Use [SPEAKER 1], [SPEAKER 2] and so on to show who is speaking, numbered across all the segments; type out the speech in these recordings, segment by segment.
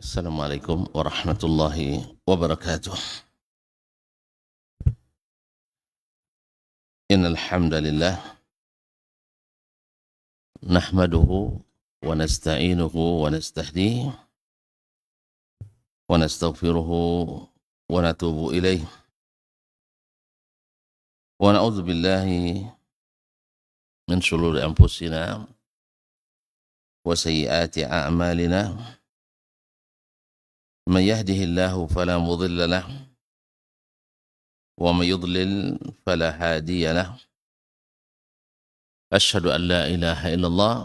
[SPEAKER 1] Assalamualaikum warahmatullahi wabarakatuh. Innal hamdalillah nahmaduhu wa nasta'inuhu wa nastahdihi wa nastaghfiruhu wa natubu ilaih wa na'udzu billahi min shururi anfusina wa sayyiati a'malina. Man yahdihillahu fala mudilla lahu wa man yudlil fala hadiya lahu. Asyhadu an la ilaha illallah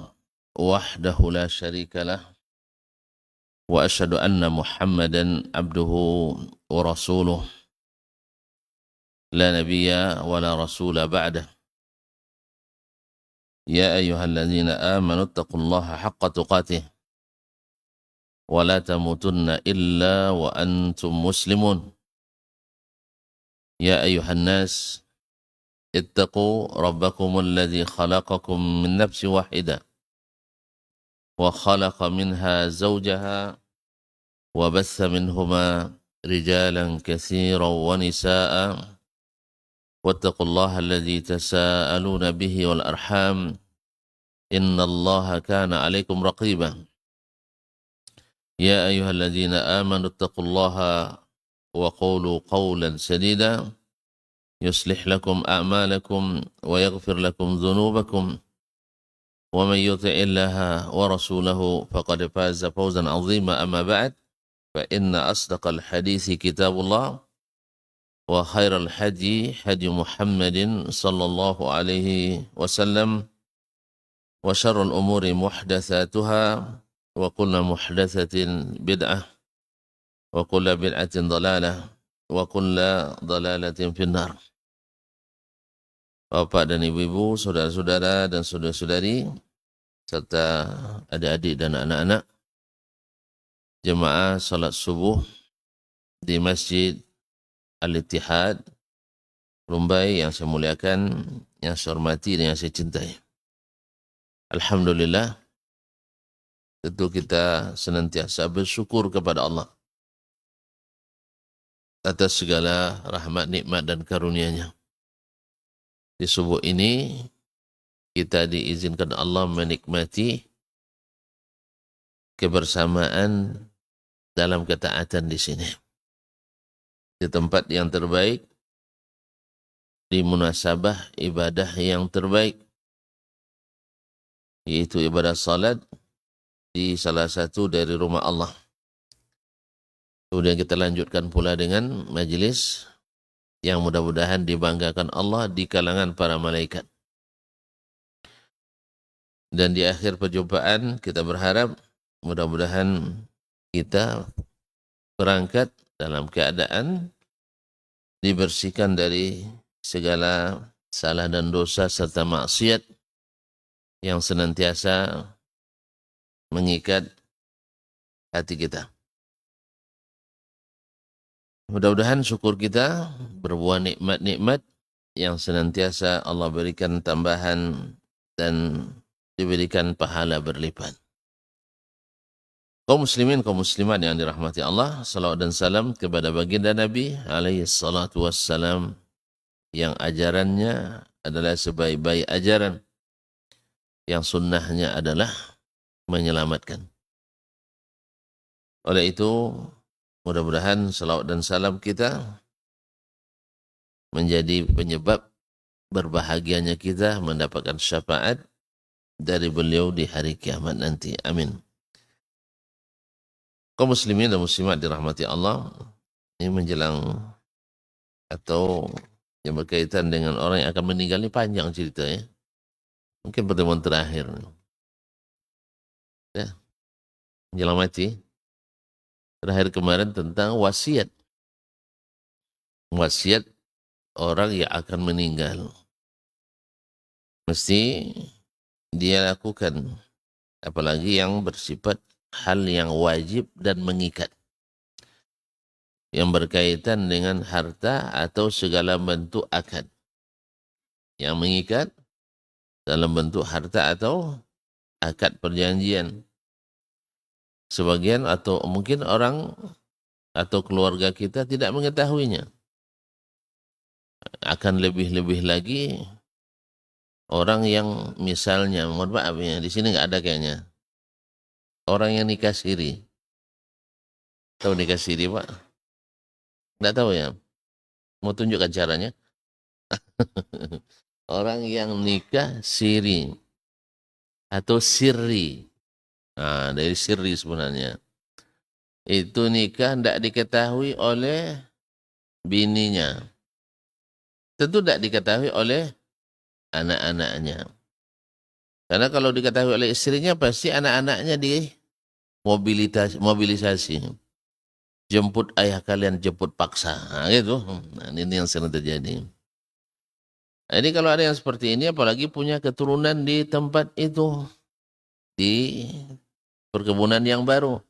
[SPEAKER 1] wahdahu la syarika lah wa asyhadu anna Muhammadan abduhu wa rasuluh la nabiyya wa la rasula ba'dah. Ya ayyuhalladzina amanu taqullaha haqqa tuqatih wa la tamutunna illa wa antum muslimun. Ya ayyuhan nas ittaqu rabbakumul ladzi khalaqakum min nafsin wahidah wa khalaqa minha zawjaha wa batha minhuma rijalan katsiran wa nisaa'a wattaqullaha alladzi tasaaluna bihi wal arham innallaha kana 'alaikum raqiba. Ya ayyuhalladzina amanu taqullaha wa qulu qawlan sadida yuslih lakum a'malakum wa yaghfir lakum dhunubakum wa man yuti'illaha wa rasulahu faqad faza fawzan 'azima. Amma ba'd, fa inna asdaqal hadithi kitabullah wa khairal hadi hadi Muhammadin sallallahu alaihi wasallam wa syarrul umuri muhdatsatuha wa kullu muhdatsatin bid'ah wa kullu bid'atin dhalalah wa kullu dhalalatin finnar. Bapak dan ibu-ibu, saudara-saudara dan saudara-saudari serta adik-adik dan anak-anak jemaah salat subuh di Masjid Al-Ittihad Rumbai yang saya muliakan, yang saya hormati dan yang saya cintai. Alhamdulillah, tentu kita senantiasa bersyukur kepada Allah atas segala rahmat, nikmat dan karunia-Nya. Di subuh ini kita diizinkan Allah menikmati kebersamaan dalam ketaatan di sini. Di tempat yang terbaik, di munasabah ibadah yang terbaik, yaitu ibadah salat di salah satu dari rumah Allah. Kemudian kita lanjutkan pula dengan majlis yang mudah-mudahan dibanggakan Allah di kalangan para malaikat. Dan di akhir perjumpaan kita berharap mudah-mudahan kita berangkat dalam keadaan dibersihkan dari segala salah dan dosa serta maksiat yang senantiasa mengikat hati kita. Mudah-mudahan syukur kita berbuah nikmat-nikmat yang senantiasa Allah berikan tambahan dan diberikan pahala berlipat. Kaum muslimin, kaum muslimat yang dirahmati Allah, salawat dan salam kepada baginda Nabi alaihi salatu wassalam yang ajarannya adalah sebaik-baik ajaran, yang sunnahnya adalah menyelamatkan. Oleh itu, mudah-mudahan salawat dan salam kita menjadi penyebab berbahagianya kita mendapatkan syafaat dari beliau di hari kiamat nanti. Amin. Kaum muslimin dan muslimat dirahmati Allah, ini menjelang atau yang berkaitan dengan orang yang akan meninggal ini panjang cerita ya. Mungkin pertemuan terakhir. Ya, menjelang mati. Terakhir kemarin tentang wasiat. Wasiat orang yang akan meninggal. Mesti dia lakukan. Apalagi yang bersifat hal yang wajib dan mengikat. Yang berkaitan dengan harta atau segala bentuk akad. Yang mengikat dalam bentuk harta atau akad perjanjian. sebagian atau mungkin orang atau keluarga kita tidak mengetahuinya. Akan lebih-lebih lagi orang yang misalnya, mohon maaf ya, di sini nggak ada kayaknya. Orang yang nikah siri. Tahu nikah siri, Pak? Nggak tahu ya? Mau tunjukkan caranya? Orang yang nikah siri atau sirri. Nah, dari sirri sebenarnya. Itu nikah tidak diketahui oleh bininya. Tentu tidak diketahui oleh anak-anaknya. Karena kalau diketahui oleh istrinya pasti anak-anaknya mobilisasi. Jemput ayah kalian, jemput paksa. Nah, gitu. Nah, ini yang sering terjadi. Jadi kalau ada yang seperti ini, apalagi punya keturunan di tempat itu, di perkebunan yang baru.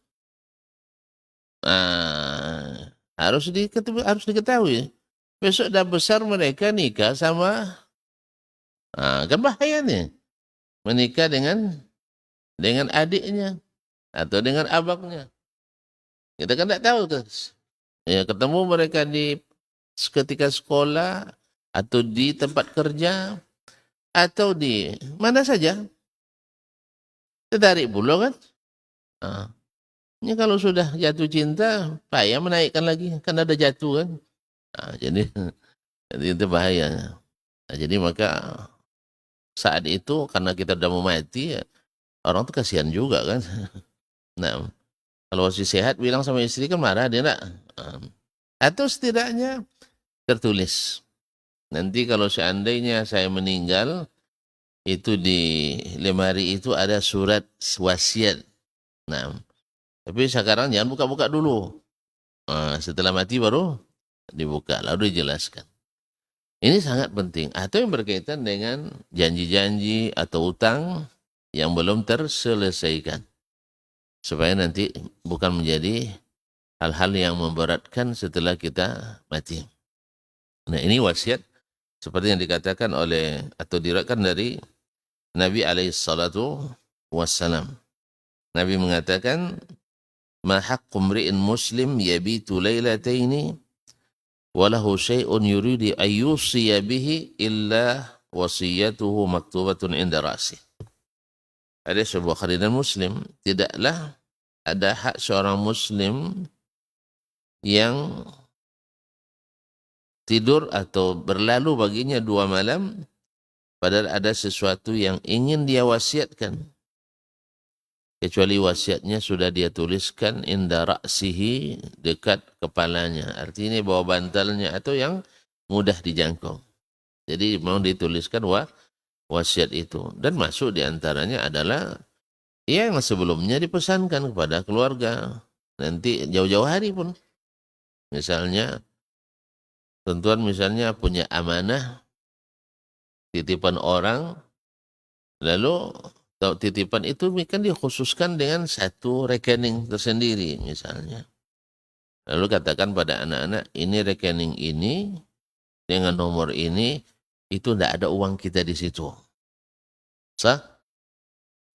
[SPEAKER 1] Nah, harus diketahui. Besok dah besar mereka nikah sama, kan bahaya nih. Menikah dengan adiknya atau dengan abangnya. Kita kan tidak tahu tuh. Ya, ketemu mereka ketika sekolah atau di tempat kerja atau di mana saja. Tertarik pula kan. Nah, ini kalau sudah jatuh cinta, payah menaikkan lagi. Kan ada jatuh kan. Nah, jadi itu bahaya. Nah, jadi maka saat itu karena kita udah mau mati, ya, orang tuh kasihan juga kan. Nah, kalau masih sehat bilang sama istri kan marah dia enggak. Atau setidaknya tertulis. Nanti kalau seandainya saya meninggal, itu di lemari itu ada surat wasiat. Nah, tapi sekarang jangan buka-buka dulu. Setelah mati baru dibuka, lalu dijelaskan. Ini sangat penting. Atau yang berkaitan dengan janji-janji atau utang yang belum terselesaikan. Supaya nanti bukan menjadi hal-hal yang memberatkan setelah kita mati. Nah, ini wasiat seperti yang dikatakan oleh atau diriwayatkan dari Nabi alaihissalatu wassalam. Nabi mengatakan, "Ma haqqu mri'in muslim yabitu lailataini wa lahu syai'un yuridu ayyusiya bihi illa wasiyatuhu maktubatun inda ra'si." Ada sebuah hadis Muslim, tidaklah ada hak seorang muslim yang tidur atau berlalu baginya 2 malam padahal ada sesuatu yang ingin dia wasiatkan. Kecuali wasiatnya sudah dia tuliskan inda ra'sihi, dekat kepalanya. Artinya bawah bantalnya atau yang mudah dijangkau. Jadi mau dituliskan wasiat itu. Dan masuk diantaranya adalah yang sebelumnya dipesankan kepada keluarga. Nanti jauh-jauh hari pun. Misalnya, tentuan misalnya punya amanah, titipan orang, lalu titipan itu kan dikhususkan dengan satu rekening tersendiri misalnya. Lalu katakan pada anak-anak, ini rekening ini dengan nomor ini, itu tidak ada uang kita di situ. Sah?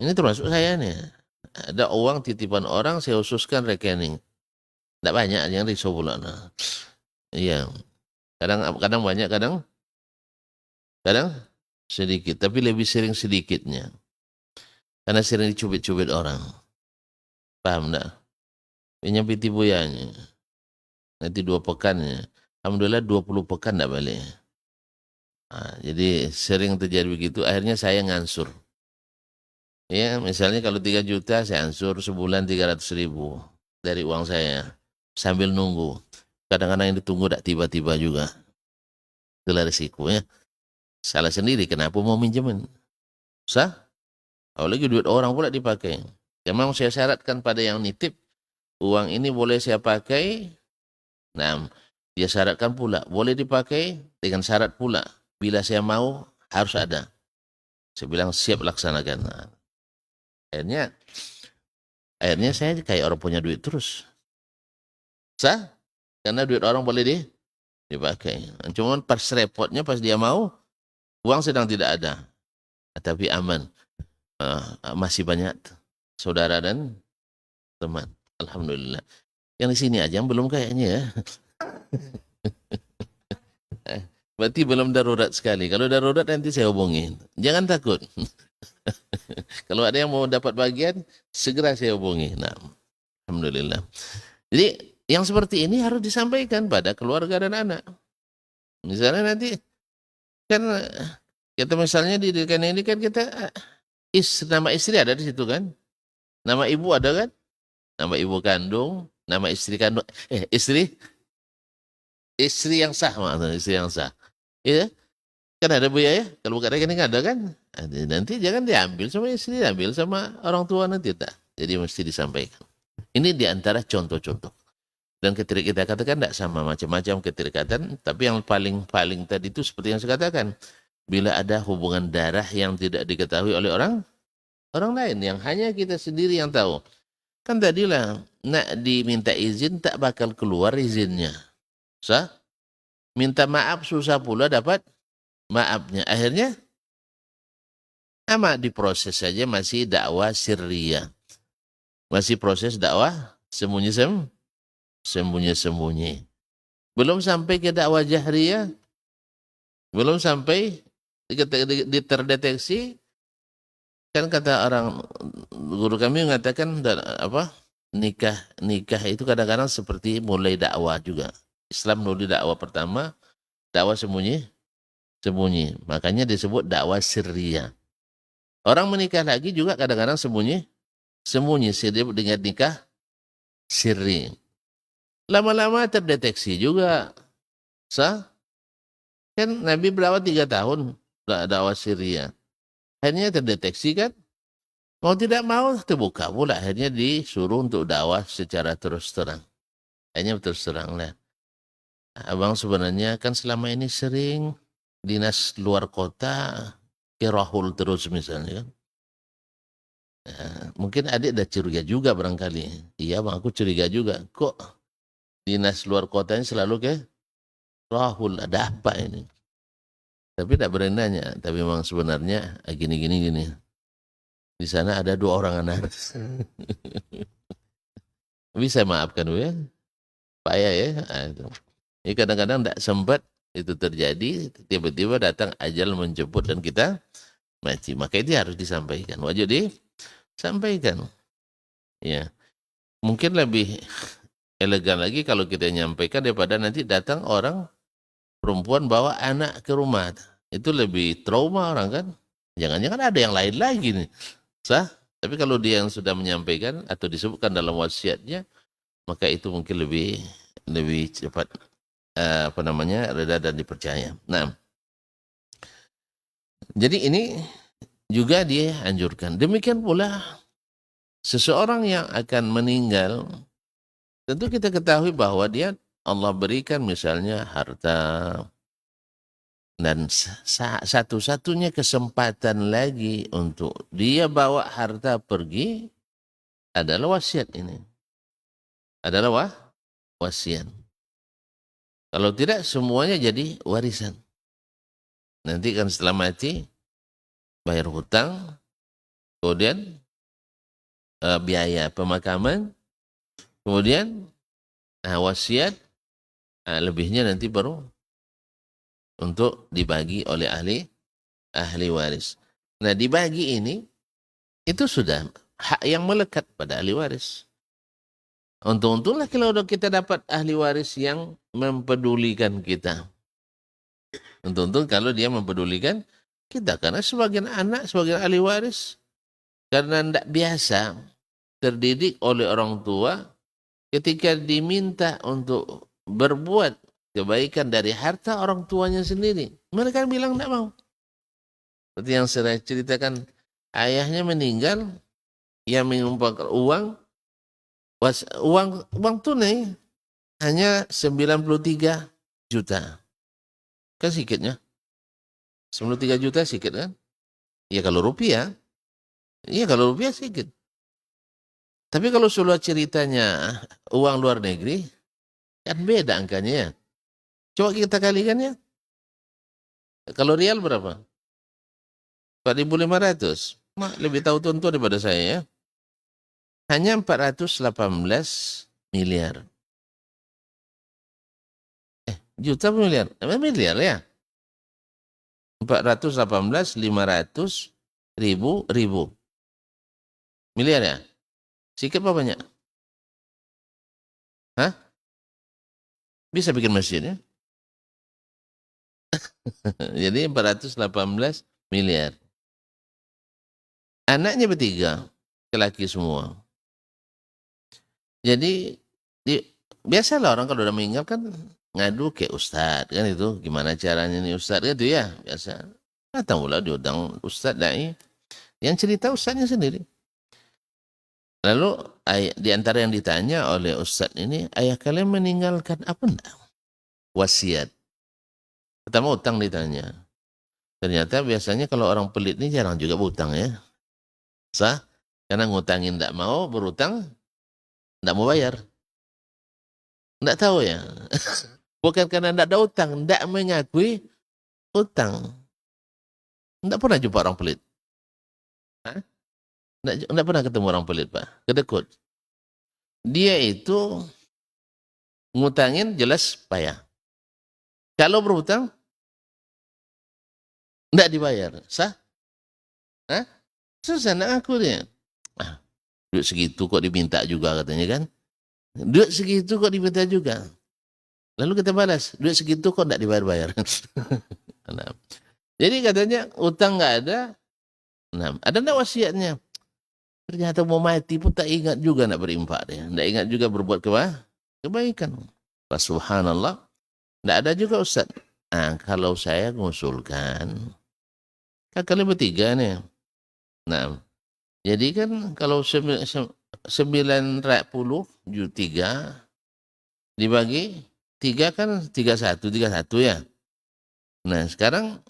[SPEAKER 1] Ini termasuk saya nih. Ada uang titipan orang, saya khususkan rekening. Tidak banyak yang risau pula. Nah, iya. Kadang banyak, kadang sedikit. Tapi lebih sering sedikitnya. Karena sering dicubit-cubit orang. Paham enggak? Nyampe tibuyanya. Nanti 2 pekannya. Alhamdulillah 20 pekan enggak balik. Nah, jadi sering terjadi begitu. Akhirnya saya ngansur. Ya, misalnya kalau 3 juta saya ansur sebulan 300.000 dari uang saya. Sambil nunggu. Kadang-kadang yang ditunggu enggak tiba-tiba juga. Itulah risikonya. Salah sendiri. Kenapa mau minjemin? Sah? Apalagi duit orang pula dipakai. Memang saya syaratkan pada yang nitip, uang ini boleh saya pakai. Nah, dia syaratkan pula, boleh dipakai dengan syarat pula. Bila saya mau, harus ada. Saya bilang siap laksanakan. Nah, akhirnya saya kayak orang punya duit terus. Sah? Karena duit orang boleh dipakai. Cuma pas repotnya, pas dia mau, uang sedang tidak ada. Tapi aman. Masih banyak saudara dan teman. Alhamdulillah. Yang di sini aja yang belum kayaknya ya. Berarti belum darurat sekali. Kalau darurat nanti saya hubungin. Jangan takut. Kalau ada yang mau dapat bagian, segera saya hubungi. Nah, alhamdulillah. Jadi yang seperti ini harus disampaikan pada keluarga dan anak. Misalnya nanti kan kita misalnya di ini kan kita nama istri ada di situ kan, nama ibu ada kan, nama ibu kandung, nama istri kandung, istri yang sah maksudnya istri yang sah, iya kan ada bu ya, kalau bukan rekening ada kan. Nanti jangan diambil sama istri, diambil sama orang tua nanti tak. Jadi mesti disampaikan. Ini diantara contoh-contoh. Dan ketika kita katakan tidak sama macam-macam keterikatan, tapi yang paling tadi itu seperti yang saya katakan, bila ada hubungan darah yang tidak diketahui oleh orang lain, yang hanya kita sendiri yang tahu. Kan tadilah nak diminta izin tak bakal keluar izinnya. Sah? Minta maaf susah pula dapat maafnya. Akhirnya diproses saja masih dakwah sirriyah. Masih proses dakwah sembunyi-sembunyi. Belum sampai ke dakwah jahriyah, belum sampai terdeteksi. Kan kata orang guru kami mengatakan nikah itu kadang-kadang seperti mulai dakwah juga. Islam dulu dakwah pertama, dakwah sembunyi. Makanya disebut dakwah sirriyah. Orang menikah lagi juga kadang-kadang sembunyi dengan nikah sirri. Lama-lama terdeteksi juga. Sah? Kan Nabi berdakwah 3 tahun dakwah sirriyah. Akhirnya terdeteksi kan. Mau tidak mau terbuka pula. Akhirnya disuruh untuk dakwah secara terus terang. Akhirnya terus terang lah. Abang sebenarnya kan selama ini sering dinas luar kota ke Rahul terus misalnya kan. Mungkin adik ada curiga juga barangkali. Iya bang, aku curiga juga. Kok dinas luar kotanya selalu ke Rahul, ada apa ini? Tapi tak berani nanya. Tapi memang sebenarnya gini. Di sana ada 2 orang anak. Bisa maafkan ya, payah ya. Ini kadang-kadang tidak sempat itu terjadi, tiba-tiba datang ajal menjemput dan kita mati. Maka itu harus disampaikan. Wajib disampaikan. Ya, mungkin lebih elegan lagi kalau kita nyampaikan daripada nanti datang orang perempuan bawa anak ke rumah. Itu lebih trauma orang kan. Jangan-jangan ada yang lain lagi nih. Sah? Tapi kalau dia yang sudah menyampaikan atau disebutkan dalam wasiatnya, maka itu mungkin lebih cepat reda dan dipercaya. Nah, jadi ini juga dia anjurkan. Demikian pula seseorang yang akan meninggal, tentu kita ketahui bahwa dia Allah berikan misalnya harta, dan satu-satunya kesempatan lagi untuk dia bawa harta pergi adalah wasiat ini. Adalah wasiat. Kalau tidak semuanya jadi warisan. Nanti kan setelah mati bayar hutang, kemudian biaya pemakaman, kemudian wasiat, lebihnya nanti baru untuk dibagi oleh ahli waris. Nah, dibagi ini itu sudah hak yang melekat pada ahli waris. Untung-untunglah kalau kita dapat ahli waris yang mempedulikan kita. Untung-untung kalau dia mempedulikan kita, karena sebagian anak, sebagian ahli waris karena tidak biasa terdidik oleh orang tua, ketika diminta untuk berbuat kebaikan dari harta orang tuanya sendiri, mereka bilang tidak mau. Seperti yang saya ceritakan, ayahnya meninggal, yang mengumpulkan uang tunai hanya 93 juta. Kan sedikitnya. 93 juta sedikit kan? Ya kalau rupiah sedikit. Tapi kalau sudah ceritanya uang luar negeri, kan beda angkanya ya. Coba kita kalikan ya. Kalau rial berapa? 4.500. Lebih tahu tentu daripada saya ya. hanya 418 miliar. Juta miliar? Miliar ya? 418, 500, ribu. Miliar ya? Sikit apa banyak? Hah? Bisa bikin masjid ya? Jadi 418 miliar. Anaknya bertiga, laki semua. Jadi biasalah orang kalau udah meninggal kan ngadu ke ustadz kan itu. Gimana caranya nih ustadz gitu ya, biasa. Datang pula diundang ustadz dai. Yang cerita ustadznya sendiri. Lalu di antara yang ditanya oleh ustadz ini, ayah kalian meninggalkan apa enggak? Wasiat. Pertama utang ditanya. Ternyata biasanya kalau orang pelit ini jarang juga berutang ya. Sah? Karena ngutangin enggak mau, berutang enggak mau bayar. Enggak tahu ya. Bukan karena enggak ada utang, enggak mengakui utang. Enggak pernah jumpa orang pelit. Hah? Enggak pernah ketemu orang pelit, Pak. Kedekut. Dia itu ngutangin jelas payah. Kalau berhutang enggak dibayar. Sah? Hah? Susah nak aku dia. Ah, duit segitu kok diminta juga katanya kan. Duit segitu kok diminta juga. Lalu kita balas, duit segitu kok enggak dibayar-bayar. Nah, jadi katanya utang enggak ada. Nah, ada enggak wasiatnya? Ternyata mau mati pun tak ingat juga nak berinfak dia. Tak ingat juga berbuat kebaikan. Subhanallah. Tak ada juga Ustaz. Nah, kalau saya mengusulkan, kan kalian bertiga nih. Nah, jadi kan kalau 90 dibagi 3 kan 31 ya. Nah, sekarang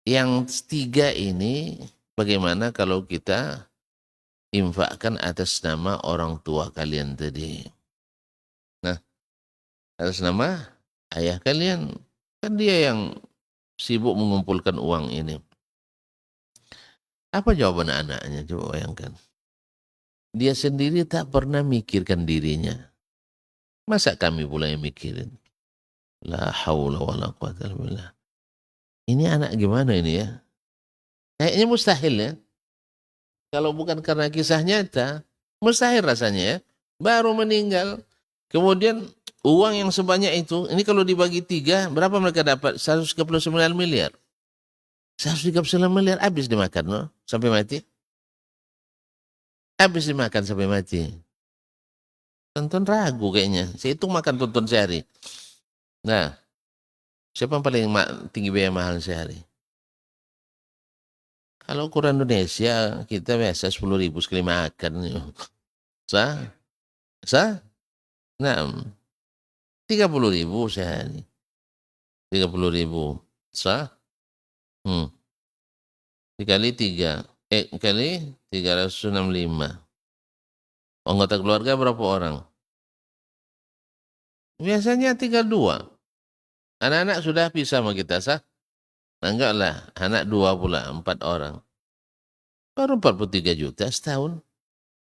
[SPEAKER 1] yang 3 ini bagaimana kalau kita infakkan atas nama orang tua kalian tadi. Nah, atas nama ayah kalian. Kan dia yang sibuk mengumpulkan uang ini. Apa jawaban anaknya? Coba bayangkan. Dia sendiri tak pernah mikirkan dirinya. Masa kami pula yang mikirin? La haula wa la quwata illa billah. Ini anak gimana ini ya? Kayaknya mustahil ya. Kalau bukan karena kisah nyata, mustahil rasanya ya. Baru meninggal, kemudian uang yang sebanyak itu, ini kalau dibagi 3, berapa mereka dapat? 139 miliar. 139 miliar habis dimakan no? Sampai mati. Habis dimakan sampai mati. Tonton ragu kayaknya. Saya itu makan tonton sehari. Nah, siapa yang paling tinggi biaya mahal sehari? Kalau ukuran Indonesia, kita biasa 10.000 sekali makan. Sah? Sah? Nah, 30.000 sehari. 30.000. Sah? Dikali 3. Kali 365. Anggota keluarga berapa orang? Biasanya tinggal 2. Anak-anak sudah pisah sama kita, sah? Nah, enggak lah. Anak 2 pula, 4 orang. Baru 43 juta setahun.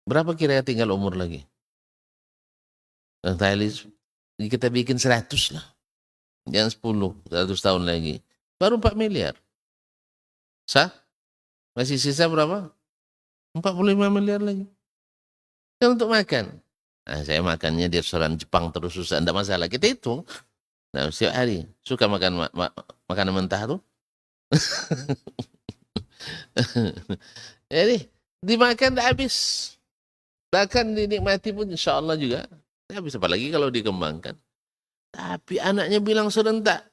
[SPEAKER 1] Berapa kira tinggal umur lagi? Nah, kita bikin 100 lah. Jangan 10, 100 tahun lagi. Baru 4 miliar. Sah? Masih sisa berapa? 45 miliar lagi. Dan untuk makan. Nah, saya makannya di restoran Jepang terus susah. Tidak masalah. Kita hitung. Nah, setiap hari. Suka makan makanan mentah tuh. Jadi, dimakan tak habis. Bahkan dinikmati pun insya Allah juga. Tak habis apalagi kalau dikembangkan. Tapi anaknya bilang serentak.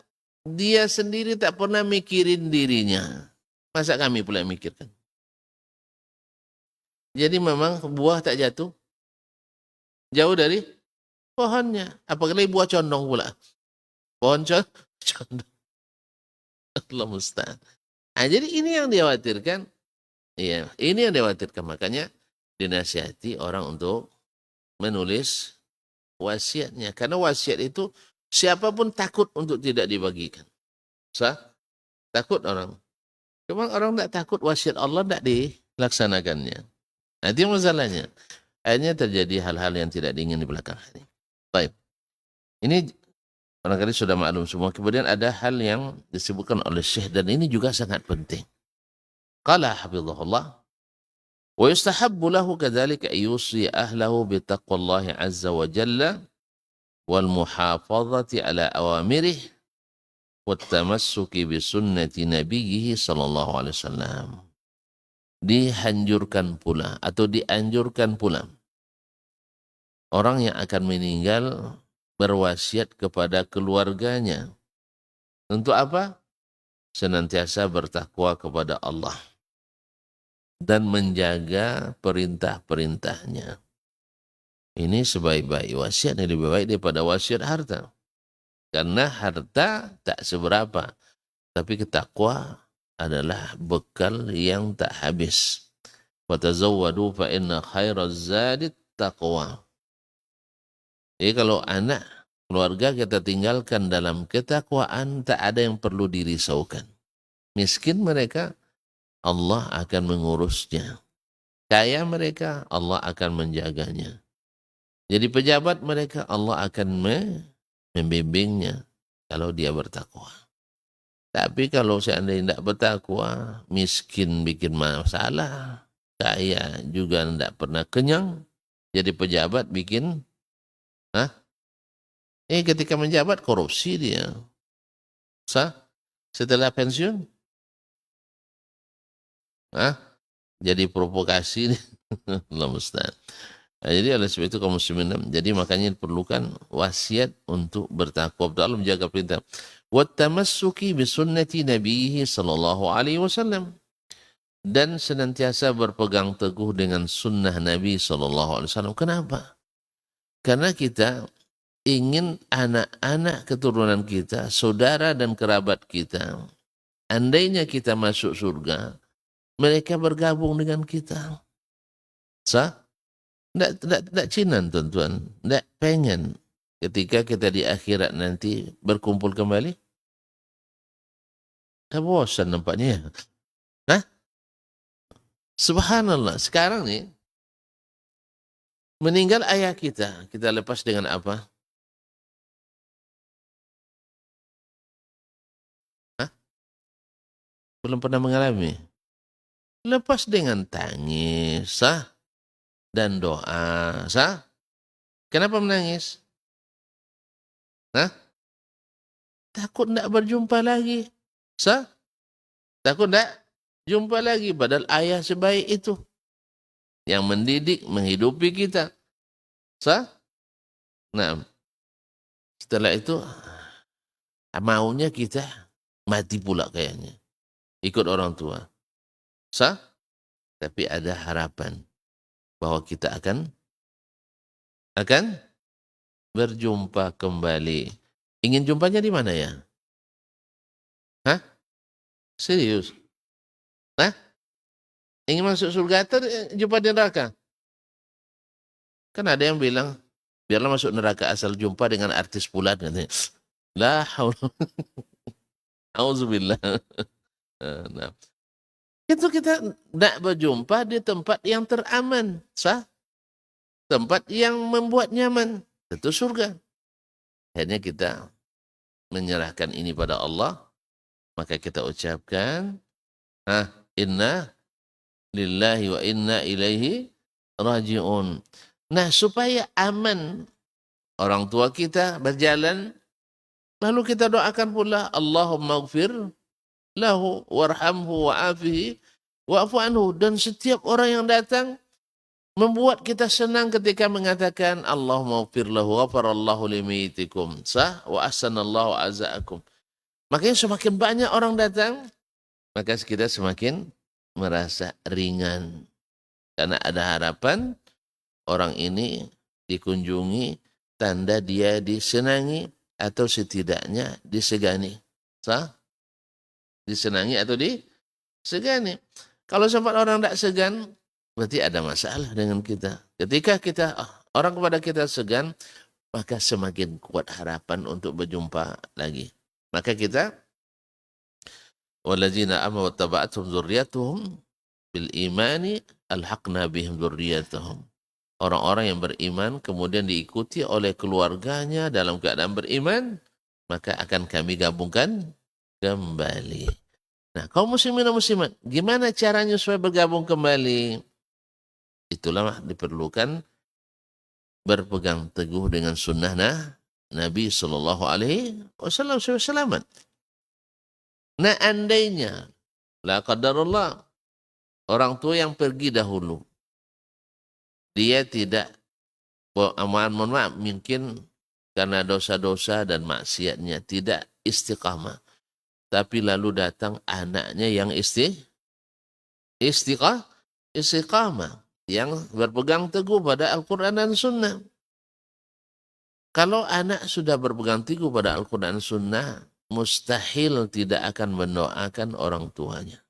[SPEAKER 1] Dia sendiri tak pernah mikirin dirinya. Masa kami pula mikirkan? Jadi memang buah tak jatuh. Jauh dari pohonnya. Apalagi buah condong pula. Pohon condong. Allah musta'an. Nah, jadi ini yang dikhawatirkan. Iya, ini yang dikhawatirkan. Makanya dinasihati orang untuk menulis wasiatnya. Karena wasiat itu siapapun takut untuk tidak dibagikan. Sah? Takut orang. Cuma orang tidak takut wasiat Allah tidak dilaksanakannya. Nah, itu masalahnya. akhirnya terjadi hal-hal yang tidak diingin di belakang hari. Baik. Ini barangkali sudah maklum semua. Kemudian ada hal yang disebutkan oleh Syekh dan ini juga sangat penting. Qala hafizahullah wa yustahabbu lahu kadzalika ayusi ahlahu bi taqwallahi azza wa jalla wal muhafazati ala awamirih wat tamassuki bi sunnati nabiyhi sallallahu alaihi wasallam. Dianjurkan pula orang yang akan meninggal berwasiat kepada keluarganya. Untuk apa? Senantiasa bertakwa kepada Allah dan menjaga perintah-perintahnya. Ini sebaik-baik wasiat yang lebih baik daripada wasiat harta. Karena harta tak seberapa, tapi ketakwa adalah bekal yang tak habis. Fatazawwadu fa inna khairaz zadi taqwa. Jadi kalau anak keluarga kita tinggalkan dalam ketakwaan, tak ada yang perlu dirisaukan. Miskin mereka, Allah akan mengurusnya. Kaya mereka, Allah akan menjaganya. Jadi pejabat mereka, Allah akan membimbingnya kalau dia bertakwa. Tapi kalau seandainya tidak bertakwa, miskin bikin masalah, kaya juga tidak pernah kenyang, jadi pejabat bikin, ketika menjabat korupsi dia. Setelah pensiun, jadi provokasi. Allah musta'an. Jadi oleh sebab itu kaum muslimin, jadi makanya diperlukan wasiat untuk bertakwa kepada Allah, menjaga perintah. Wa tamassuki bi sunnati nabiyhi sallallahu alaihi wasallam, dan senantiasa berpegang teguh dengan sunnah Nabi sallallahu alaihi wasallam. Kenapa? Karena kita ingin anak-anak keturunan kita, saudara dan kerabat kita, andainya kita masuk surga, mereka bergabung dengan kita. Tidak cinan tuan-tuan, tidak pengen ketika kita di akhirat nanti berkumpul kembali. Dah bosan nampaknya. Subhanallah, sekarang nih meninggal ayah kita lepas dengan apa? Belum pernah mengalami. Lepas dengan tangis, dan doa, Kenapa menangis? Takut tidak berjumpa lagi, Takut tidak jumpa lagi, padahal ayah sebaik itu yang mendidik, menghidupi kita. Nah, setelah itu maunya kita mati pula kayaknya, ikut orang tua. Tapi ada harapan bahwa kita akan berjumpa kembali. Ingin jumpanya di mana ya? Serius? Ingin masuk surga atau jumpa di neraka? Kan ada yang bilang, biarlah masuk neraka asal jumpa dengan artis pulat. La haula. Auzubillah. Nah, itu kita tidak berjumpa di tempat yang teraman, tempat yang membuat nyaman, itu surga. Akhirnya kita menyerahkan ini pada Allah, maka kita ucapkan, inna lillahi wa inna ilaihi raji'un. Nah, supaya aman orang tua kita berjalan, lalu kita doakan pula, Allahumma gfir lahu warhamhu wa'afihi wa'afu anhu. Dan setiap orang yang datang membuat kita senang ketika mengatakan Allahumma gfir lahu ghafarallahu limitikum wa ahsanallahu azaakum. Makanya semakin banyak orang datang, maka kita semakin merasa ringan. Karena ada harapan orang ini dikunjungi, tanda dia disenangi atau setidaknya disegani. Disenangi atau disegani. Kalau sempat orang tidak segan, berarti ada masalah dengan kita. Ketika orang kepada kita segan, maka semakin kuat harapan untuk berjumpa lagi. Maka kita walladzina amanu wattaba'athum dzurriyyatuhum bil imani alhaqna bihim dzurriyyatahum. orang-orang yang beriman kemudian diikuti oleh keluarganya dalam keadaan beriman, maka akan kami gabungkan kembali. Nah, kaum muslimin dan muslimat, gimana caranya supaya bergabung kembali? Itulah diperlukan berpegang teguh dengan sunnah Nabi Sallallahu Alaihi Wasallam selamat. Nah, andainya, la qadarullah, orang tua yang pergi dahulu, dia tidak, mohon maaf, mungkin karena dosa-dosa dan maksiatnya tidak istiqamah. Tapi lalu datang anaknya yang istiqamah, yang berpegang teguh pada Al-Quran dan Sunnah. Kalau anak sudah berpegang teguh pada Al-Quran dan Sunnah, mustahil tidak akan mendoakan orang tuanya.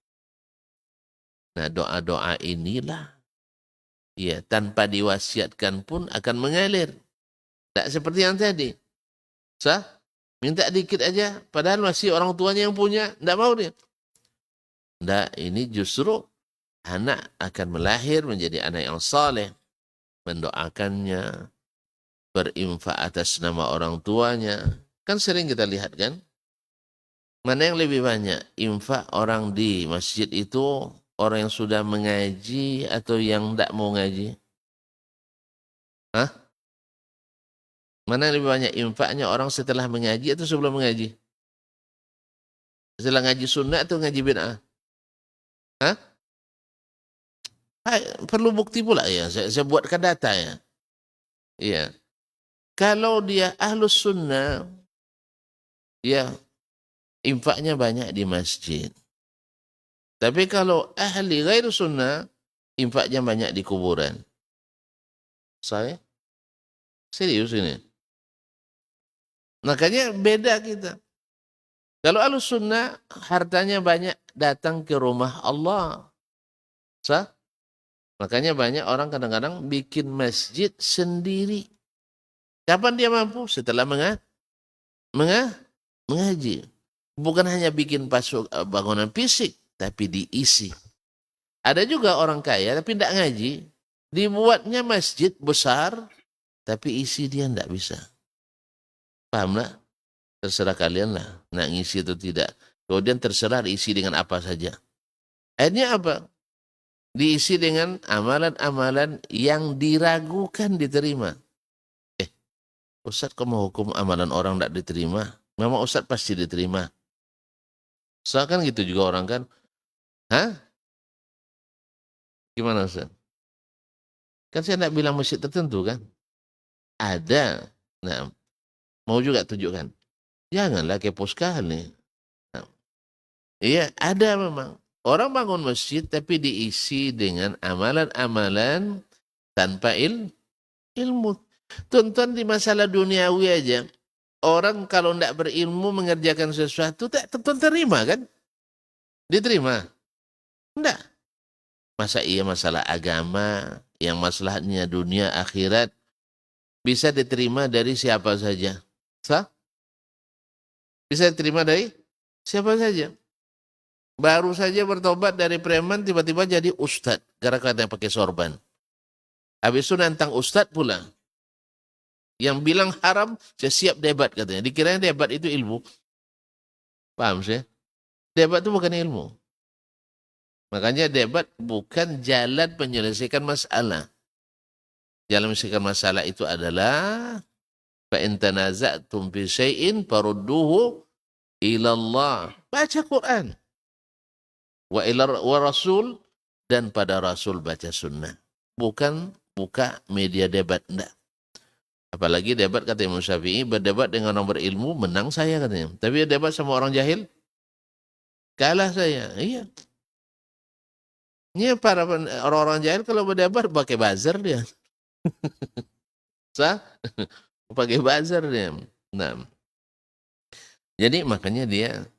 [SPEAKER 1] Nah, doa-doa inilah, ya, tanpa diwasiatkan pun akan mengalir. Tak seperti yang tadi. Minta dikit aja, padahal masih orang tuanya yang punya, tidak mau dia. Nah, ini justru anak akan melahir menjadi anak yang saleh, mendoakannya, berinfak atas nama orang tuanya. Kan sering kita lihat kan, mana yang lebih banyak, infak orang di masjid itu orang yang sudah mengaji atau yang tidak mau ngaji? Hah? Mana yang lebih banyak infaknya orang setelah mengaji atau sebelum mengaji? Setelah ngaji sunnah atau ngaji bid'ah? Hah? Perlu bukti pula ya, saya buatkan data ya. Iya. Kalau dia ahlus sunnah, ya infaknya banyak di masjid. Tapi kalau ahli ghair sunnah, infaknya banyak di kuburan. Saya serius ini. Makanya beda kita. Kalau ahlus sunnah, hartanya banyak datang ke rumah Allah. Makanya banyak orang kadang-kadang bikin masjid sendiri. Kapan dia mampu? Setelah mengaji. Bukan hanya bikin bangunan fisik, tapi diisi. Ada juga orang kaya tapi tidak ngaji, dibuatnya masjid besar, tapi isi dia tidak bisa. Paham tak? Terserah kalian lah, nak ngisi atau tidak. Kemudian terserah diisi dengan apa saja. Akhirnya apa? Diisi dengan amalan-amalan yang diragukan diterima. Ustaz, kok mau hukum amalan orang tidak diterima? Memang Ustaz pasti diterima. Kan gitu juga orang kan. Hah? Gimana Ustaz? Kan saya tidak bilang masjid tertentu kan. Ada. Nah, mau juga tunjukkan. Janganlah kepo sekali. Nah, iya, ada memang. Orang bangun masjid tapi diisi dengan amalan-amalan tanpa ilmu. Tonton di masalah duniawi aja. Orang kalau tidak berilmu mengerjakan sesuatu, tak terima kan? Diterima? Tidak. Masa iya masalah agama, yang masalahnya dunia akhirat, bisa diterima dari siapa saja? Bisa diterima dari siapa saja? Baru saja bertobat dari preman, tiba-tiba jadi ustadz, gara-gara pakai sorban. Habis itu nantang ustadz pula. Yang bilang haram, saya siap debat katanya. Dikiranya debat itu ilmu. Paham sih? Debat itu bukan ilmu. Makanya debat bukan jalan menyelesaikan masalah. Jalan menyelesaikan masalah itu adalah fa in tanaza'tum fi syai'in farudduhu ila Allah. Baca Quran. Wa rasul, dan pada rasul baca sunnah. Bukan buka media debat, enggak. Apalagi debat kata Imam Syafi'i, berdebat dengan orang berilmu menang saya katanya. Tapi debat sama orang jahil kalah saya. Iya. Ini para orang-orang jahil kalau berdebat pakai buzzer dia. Pakai buzzer dia. Nah, jadi makanya dia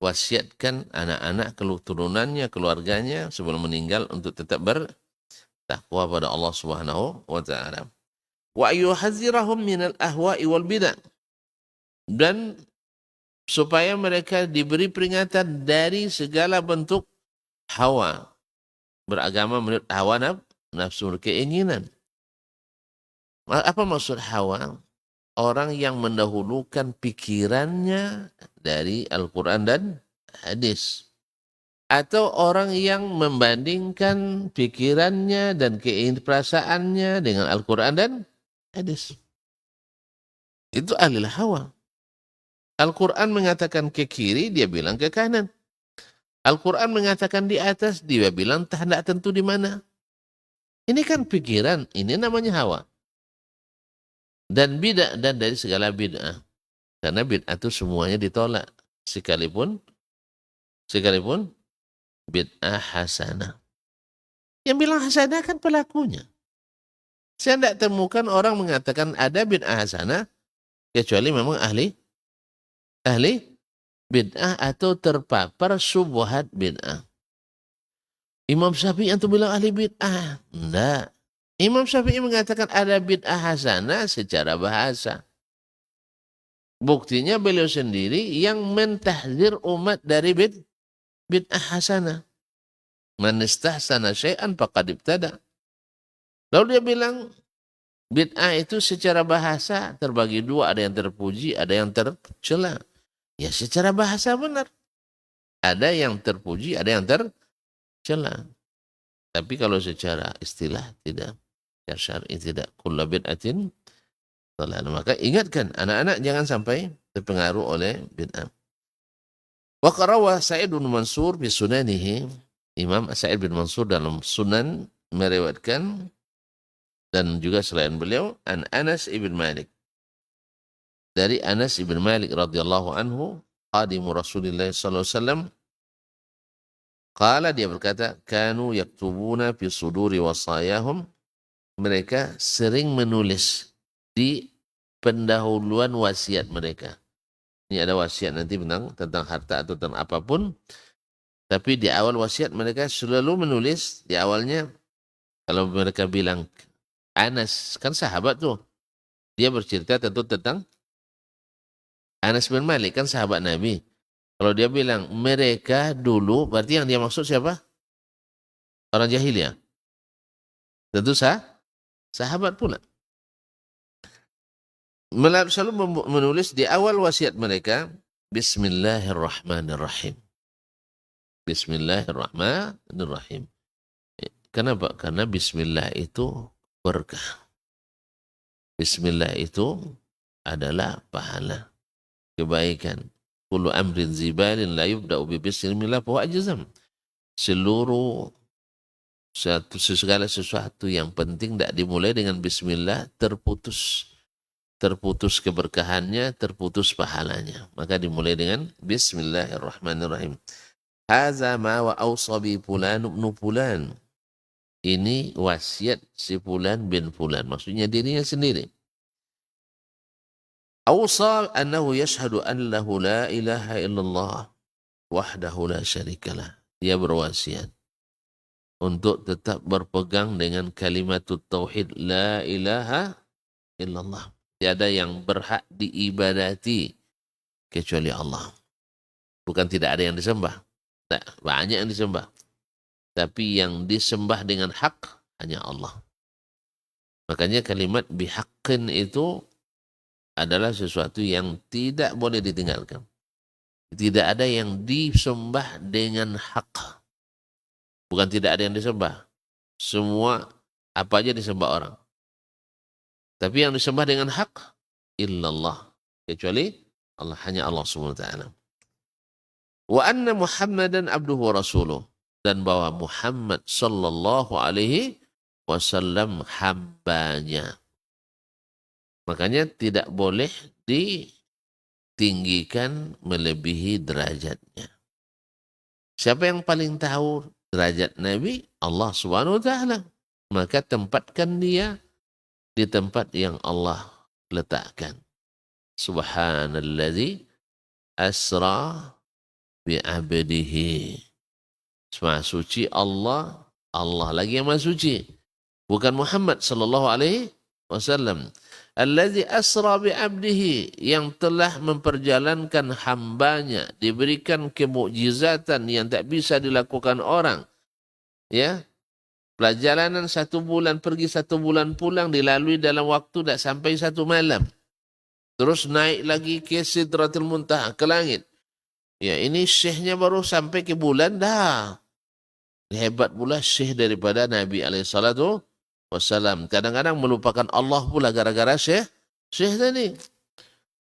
[SPEAKER 1] wasiatkan anak-anak, keturunannya, keluarganya sebelum meninggal untuk tetap bertakwa pada Allah Subhanahu wa taala. Wa yuhadzirahum minal ahwa'i wal bidah. Dan supaya mereka diberi peringatan dari segala bentuk hawa. Beragama menurut hawa nafsu, keinginan. Apa maksud hawa? Orang yang mendahulukan pikirannya dari Al-Quran dan hadis. Atau orang yang membandingkan pikirannya dan perasaannya dengan Al-Quran dan hadis. Itu ahli hawa. Al-Quran mengatakan ke kiri, dia bilang ke kanan. Al-Quran mengatakan di atas, dia bilang tak tentu di mana. Ini kan pikiran, ini namanya hawa. Dan bid'ah, dan dari segala bid'ah. Karena bid'ah itu semuanya ditolak. Sekalipun bid'ah hasanah. Yang bilang hasanah kan pelakunya. Saya tidak temukan orang mengatakan ada bid'ah hasanah, kecuali memang ahli bid'ah atau terpapar syubhat bid'ah. Imam Syafi'i yang bilang ahli bid'ah. Enggak. Imam Syafi'i mengatakan ada bid'ah hasanah secara bahasa. Buktinya beliau sendiri yang mentahzir umat dari bid'ah hasanah. Man istahsana syai'an faqad ibtada. Lalu dia bilang bid'ah itu secara bahasa terbagi dua, ada yang terpuji, ada yang tercela. Ya secara bahasa benar. Ada yang terpuji, ada yang tercela. Tapi kalau secara istilah tidak. Secara syar'i tidak. Kullu bid'atin dhalalah. Maka ingatkan anak-anak jangan sampai terpengaruh oleh bid'ah. Wa qarawa Sa'id bin Mansur bi sunanihi. Imam Sa'id bin Mansur dalam sunan meriwayatkan dan juga selain beliau an Anas ibn Malik. Dari Anas ibn Malik radhiyallahu anhu, qadimu Rasulullah sallallahu alaihi wasallam, qala, dia berkata, kanu yaktubuna fi suduri wasayahum, mereka sering menulis di pendahuluan wasiat mereka. Ini ada wasiat nanti tentang harta atau tentang apapun, tapi di awal wasiat mereka selalu menulis di awalnya. Kalau mereka bilang Anas, kan sahabat tuh, dia bercerita tentu tentang Anas bin Malik, kan sahabat Nabi. Kalau dia bilang mereka dulu, berarti yang dia maksud siapa? Orang jahiliyah. Tentu sahabat pula. Selalu menulis di awal wasiat mereka, Bismillahirrahmanirrahim. Bismillahirrahmanirrahim. Kenapa? Karena Bismillah itu berkah. Bismillah itu adalah pahala, kebaikan. Kullu amrin zibalin la yubda'u bi bismillah fa huwa ajzam. Seluruh segala sesuatu yang penting tidak dimulai dengan bismillah terputus keberkahannya, terputus pahalanya. Maka dimulai dengan Bismillahirrahmanirrahim. Hadza ma wa awsa bi fulan ibn fulan. Ini wasiat si fulan bin fulan, maksudnya dirinya sendiri. Awsa annahu yashhadu an lahu la ilaha illallah wahdahu la syarikalah. Dia berwasiat untuk tetap berpegang dengan kalimat tauhid la ilaha illallah. Tiada yang berhak diibadati kecuali Allah. Bukan tidak ada yang disembah. Tak, banyak yang disembah. Tapi yang disembah dengan hak hanya Allah. Makanya kalimat bihaqqin itu adalah sesuatu yang tidak boleh ditinggalkan. Tidak ada yang disembah dengan hak. Bukan tidak ada yang disembah. Semua apa aja disembah orang. Tapi yang disembah dengan hak illallah, kecuali Allah, hanya Allah SWT. Wa anna Muhammadan abduhu wa rasuluh, dan bahwa Muhammad sallallahu alaihi wasallam hambanya. Makanya tidak boleh ditinggikan melebihi derajatnya. Siapa yang paling tahu derajat Nabi? Allah Subhanahu wa taala. Maka tempatkan dia di tempat yang Allah letakkan. Subhanalladzi asra bi 'abdihi. Maha suci Allah, Allah lagi yang maha suci. Bukan Muhammad sallallahu alaihi wasallam. Allazi asra bi 'abdihi, yang telah memperjalankan hambanya, diberikan kemukjizatan yang tak bisa dilakukan orang. Ya. Perjalanan 1 bulan pergi 1 bulan pulang dilalui dalam waktu tak sampai 1 malam. Terus naik lagi ke Sidratul Muntaha, ke langit. Ya, ini syekhnya baru sampai ke bulan dah. Hebat pula syekh daripada Nabi alaihissalatu wassalam. Kadang-kadang melupakan Allah pula gara-gara syekh tadi.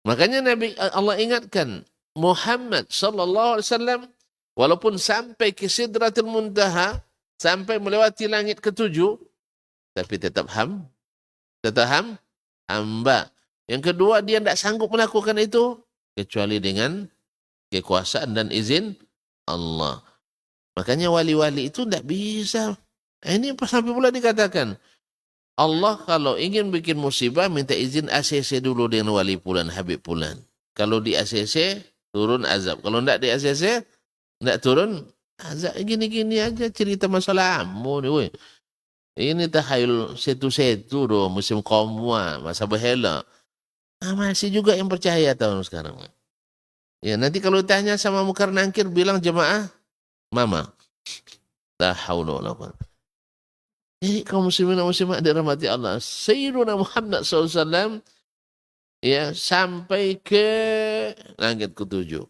[SPEAKER 1] Makanya Allah ingatkan Muhammad sallallahu alaihi wasallam walaupun sampai ke Sidratul Muntaha, sampai melewati langit ketujuh, tapi tetap hamba. Yang kedua, dia tidak sanggup melakukan itu kecuali dengan kekuasaan dan izin Allah. Makanya wali-wali itu tidak bisa. Ini sampai pula dikatakan, Allah kalau ingin bikin musibah, minta izin ACC dulu dengan wali pulan, Habib pulan. Kalau di ACC, turun azab. Kalau tidak di ACC, tidak turun azab. Gini-gini aja cerita masalah amu ni, woy. Ini tahayul setu-setu doh, musim qamwa, masa berhela. Masih juga yang percaya tahun sekarang. Ya, nanti kalau tanya sama mungkar nangkir, bilang jemaah, mama. La haula wala quwwata. Jadi kaum muslimin dan muslimat dirahmati Allah. Sayyiduna Muhammad SAW ya, sampai ke langit ketujuh.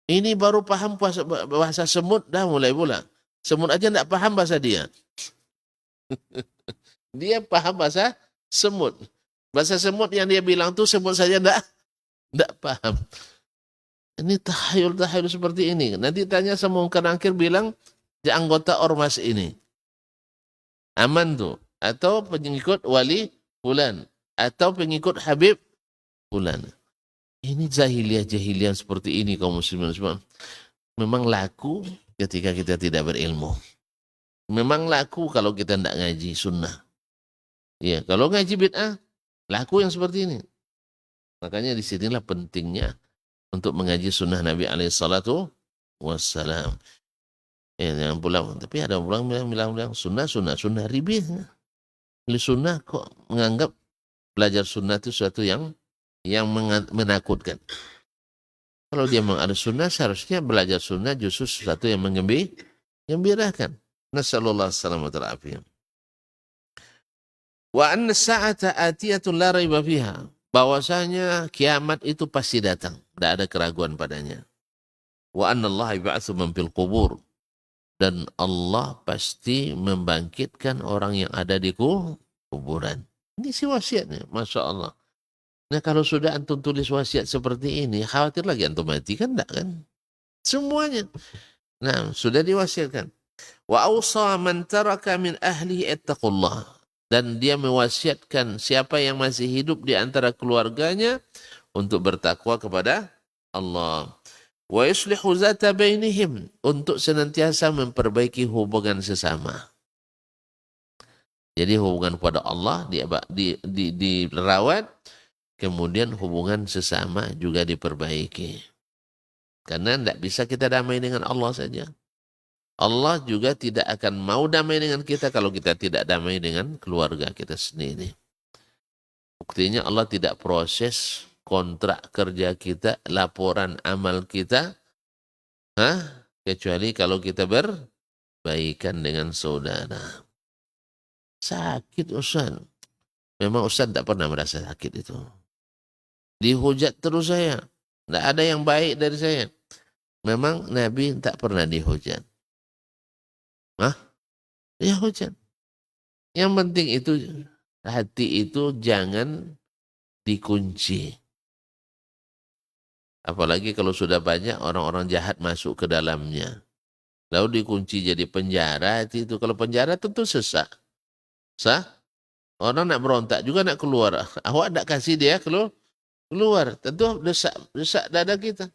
[SPEAKER 1] Ini baru paham bahasa semut, dah mulai pula. Semut aja tidak paham bahasa dia. Dia paham bahasa semut. Bahasa semut yang dia bilang tu semut saja tidak paham. Ini tahayul seperti ini. Nanti tanya sama mungkar nangkir, bilang dia anggota ormas ini. Aman tu. Atau pengikut wali fulan. Atau pengikut Habib fulan. Ini jahiliyah seperti ini kaum muslimin. Memang laku ketika kita tidak berilmu. Memang laku kalau kita tidak ngaji sunnah. Ya, kalau ngaji bid'ah, laku yang seperti ini. Makanya disinilah pentingnya untuk mengaji sunnah Nabi alaihissalatu wassalam. Ya, yang pulang, tapi ada orang bilang sunnah ribih. Ini sunnah kok menganggap belajar sunnah itu sesuatu yang menakutkan. Kalau dia memang ada sunnah, seharusnya belajar sunnah justru sesuatu yang menggembirakan. Nasallallahu alaihi wasallam. Wa anna sa'ata atiyatun la raiba fiha. Bahwasanya kiamat itu pasti datang, tidak ada keraguan padanya. Wa anna Allah yab'atsu man fil qubur. Dan Allah pasti membangkitkan orang yang ada di kuburan. Ini si wasiatnya, Masya Allah. Nah, kalau sudah antum tulis wasiat seperti ini, khawatir lagi antum mati kan? Enggak kan? Semuanya. Nah, sudah diwasiatkan. Wa awsa man taraka min ahli ittaqullah. Dan dia mewasiatkan siapa yang masih hidup di antara keluarganya untuk bertakwa kepada Allah. Wa yuslihu zata bainihim, untuk senantiasa memperbaiki hubungan sesama. Jadi hubungan kepada Allah dirawat, kemudian hubungan sesama juga diperbaiki. Karena tidak bisa kita damai dengan Allah saja. Allah juga tidak akan mau damai dengan kita kalau kita tidak damai dengan keluarga kita sendiri. Buktinya Allah tidak proses kontrak kerja kita, laporan amal kita, kecuali kalau kita berbaikan dengan saudara. Sakit Ustaz. Memang Ustaz tidak pernah merasa sakit itu. Dihujat terus saya. Tidak ada yang baik dari saya. Memang Nabi tak pernah dihujat. Dihujat. Yang penting itu, hati itu jangan dikunci. Apalagi kalau sudah banyak orang-orang jahat masuk ke dalamnya. Lalu dikunci jadi penjara, itu kalau penjara tentu sesak. Orang nak berontak juga nak keluar. Awak nak kasih dia keluar. Tentu desak dada kita.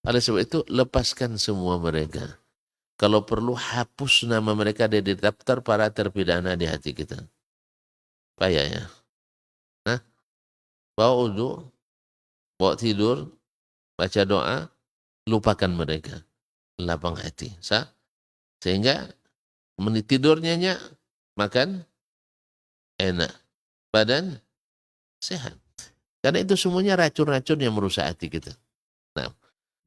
[SPEAKER 1] Oleh sebab itu, lepaskan semua mereka. Kalau perlu, hapus nama mereka dari daftar para terpidana di hati kita. Payah ya. Bawa udhu, bawa tidur, baca doa, lupakan mereka. Lapang hati. Sehingga menit tidurnya nyak, makan enak. Badan sehat. Karena itu semuanya racun-racun yang merusak hati kita. Nah,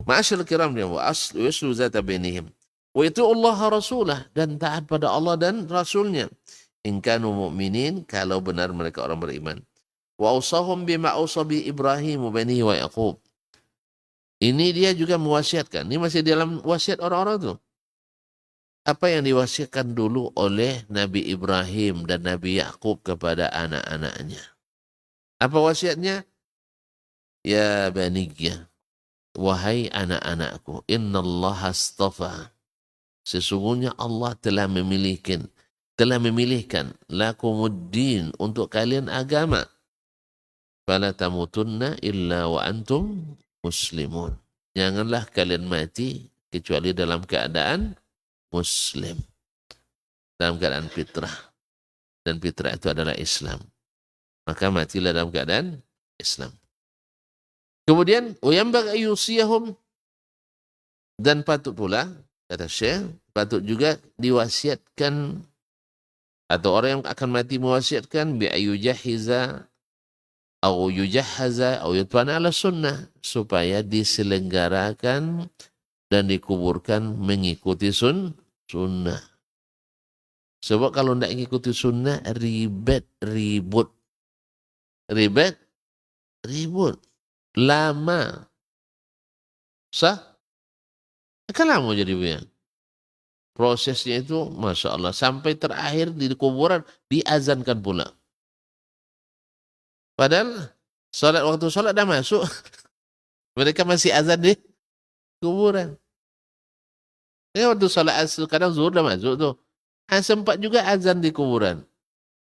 [SPEAKER 1] ma'asyil kiram ya wa aslu zata bainihim. Wa Allah rasulah, dan taat pada Allah dan Rasulnya. In kanu mu'minin, kalau benar mereka orang beriman. Wa awsahum bima awsa bi Ibrahim wa banihi wa Yaqub. Ini dia juga mewasiatkan. Ini masih dalam wasiat orang-orang tuh. Apa yang diwasiatkan dulu oleh Nabi Ibrahim dan Nabi Yakub kepada anak-anaknya. Apa wasiatnya? Ya baniyya, wahai anak-anakku, innallaha astafa. Sesungguhnya Allah telah memilihkan lakumuddin, untuk kalian agama. Fala tamutunna illa wa antum muslimun. Janganlah kalian mati kecuali dalam keadaan muslim. Dalam keadaan fitrah. Dan fitrah itu adalah Islam. Maka matilah dalam keadaan Islam. Kemudian, وَيَنْبَغْ أَيُّصِيَهُمْ, dan patut pula, kata Syekh, patut juga diwasiatkan, atau orang yang akan mati mewasiatkan, بِأَيُّجَحِزَ أو يجهز أو يدفن على sunnah, supaya diselenggarakan dan dikuburkan mengikuti sunnah. Sebab kalau tidak mengikuti sunnah, ribut, lama, sah, akan lama jadi punya. Prosesnya itu, Masya Allah, sampai terakhir di kuburan diazankan pula. Padahal waktu sholat dah masuk. Mereka masih azan di kuburan. Waktu sholat asar, kadang zuhur dah masuk tuh. Sempat juga azan di kuburan.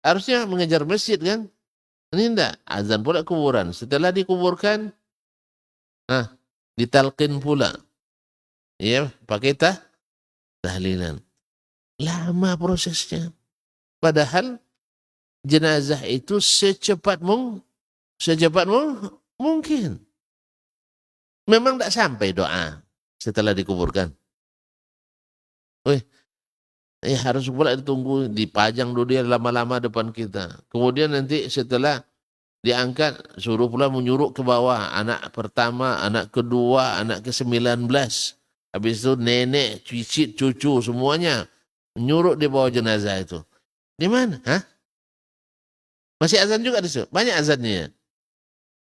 [SPEAKER 1] Harusnya mengejar masjid kan. Ini enggak, azan pula kuburan. Setelah dikuburkan, ditalqin pula. Ya, pakai tahlilan. Lama prosesnya. Padahal jenazah itu secepat mungkin. Memang tidak sampai doa setelah dikuburkan. Harus pula ditunggu, dipajang dulu dia lama-lama depan kita. Kemudian nanti setelah diangkat, suruh pula menyuruh ke bawah. Anak pertama, anak kedua, anak ke-19. Habis itu nenek, cicit, cucu, semuanya menyuruh di bawah jenazah itu. Di mana? Masih azan juga di situ. Banyak azannya.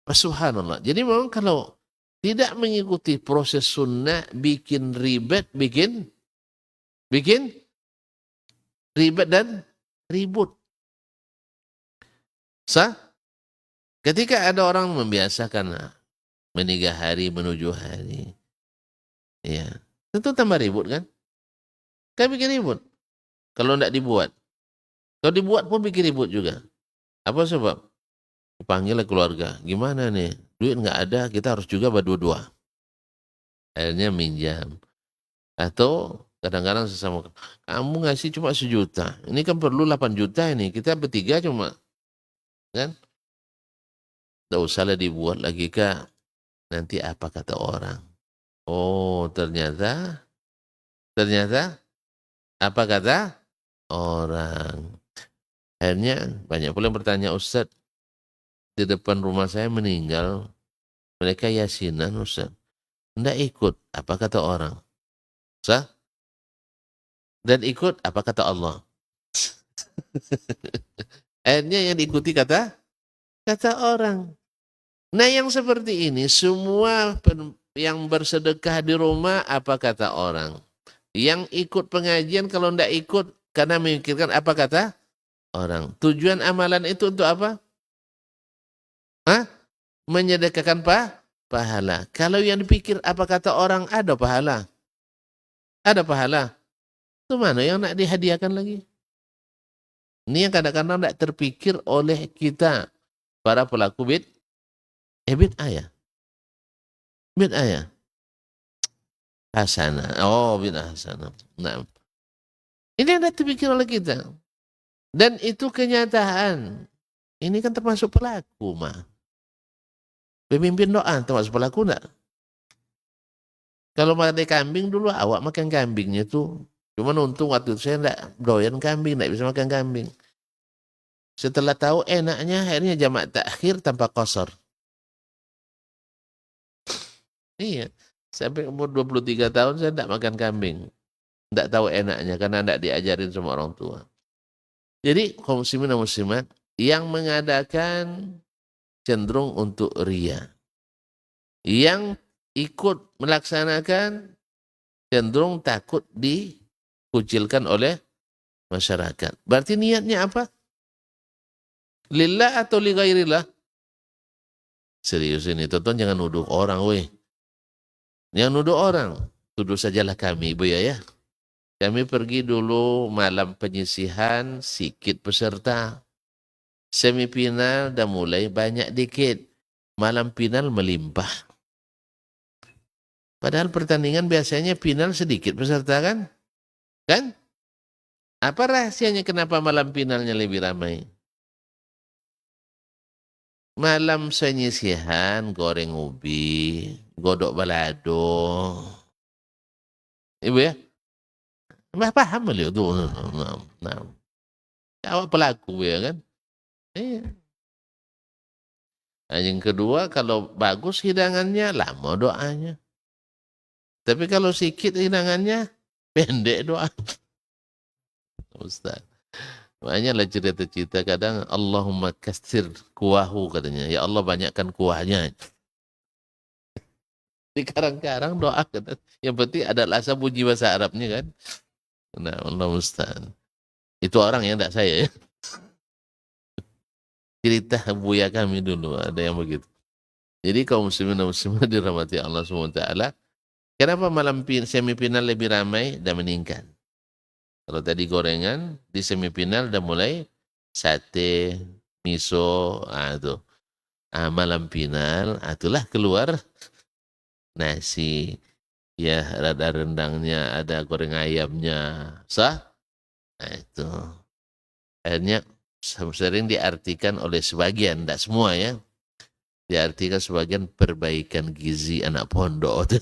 [SPEAKER 1] Subhanallah. Jadi memang kalau tidak mengikuti proses sunnah, bikin ribet dan ribut. Ketika ada orang membiasakan meninggal hari menuju hari, ya, tentu tambah ribut kan? Kan bikin ribut. Kalau tidak dibuat. Kalau dibuat pun bikin ribut juga. Apa sebab? Panggillah keluarga. Gimana nih? Duit nggak ada, kita harus juga berdua-dua. Akhirnya minjam. Atau kadang-kadang sesama, kamu ngasih cuma 1 juta. Ini kan perlu 8 juta ini. Kita bertiga cuma. Kan? Tidak usahlah dibuat lagi, Kak. Nanti apa kata orang? Oh, ternyata apa kata orang? Akhirnya banyak pula yang bertanya, Ustaz, di depan rumah saya meninggal, mereka yasinan, Ustaz. Tidak ikut, apa kata orang? Dan ikut, apa kata Allah? Akhirnya yang diikuti kata orang. Nah, yang seperti ini, semua yang bersedekah di rumah, apa kata orang? Yang ikut pengajian, kalau tidak ikut, karena memikirkan apa kata orang. Tujuan amalan itu untuk apa? Menyedekahkan pahala. Kalau yang dipikir apa kata orang, ada pahala. Itu mana yang nak dihadiahkan lagi? Ini yang kadang-kadang tidak terpikir oleh kita, para pelaku bid'ah ya. Hasanah. Oh, bid'ah hasanah. Nah, ini yang tidak terpikir oleh kita. Dan itu kenyataan. Ini kan termasuk pelaku, mah. Pemimpin doa termasuk pelaku enggak? Kalau makan kambing dulu, awak makan kambingnya tuh. Cuma untung waktu itu saya enggak doyan kambing, enggak bisa makan kambing. Setelah tahu enaknya, akhirnya jamak takhir tanpa qasar. Iya, sampai umur 23 tahun saya enggak makan kambing. Tidak tahu enaknya karena tidak diajarin sama orang tua. Jadi kaum muslimin dan muslimat yang mengadakan cenderung untuk ria. Yang ikut melaksanakan cenderung takut dikucilkan oleh masyarakat. Berarti niatnya apa? Lillah atau li ghairillah? Serius ini, tonton jangan nuduh orang, weh. Jangan nuduh orang. Tuduh sajalah kami, Bu ya. Kami pergi dulu malam penyisihan, sikit peserta. Semifinal dah mulai banyak dikit. Malam final melimpah. Padahal pertandingan biasanya final sedikit peserta kan? Kan? Apa rahasianya kenapa malam finalnya lebih ramai? Malam penyisihan goreng ubi, godok balado. Ibu ya? Mbah paham beliau tuh. Nah. Awak pelaku ya kan? Iya. Nah, yang kedua kalau bagus hidangannya lama doanya. Tapi kalau sikit hidangannya pendek doa. Ustaz. Makanya lah cerita-cerita kadang Allahumma kasir kuahu katanya. Ya Allah banyakkan kuahnya. Di karang-karang doa kata. Yang penting ada rasa bunyi bahasa Arabnya kan. Nah Allah Ustaz. Itu orang yang tidak saya ya. Cerita buya kami dulu ada yang begitu. Jadi kaum muslimin dan muslimat dirahmati Allah SWT. Kenapa malam semifinal lebih ramai dan meningkat? Kalau tadi gorengan, di semifinal udah mulai sate, miso, itu. Malam final, itulah keluar nasi, ya ada rendangnya, ada goreng ayamnya, sah? Nah itu. Akhirnya sering diartikan oleh sebagian, tidak semua ya. Diartikan sebagian perbaikan gizi anak pondok.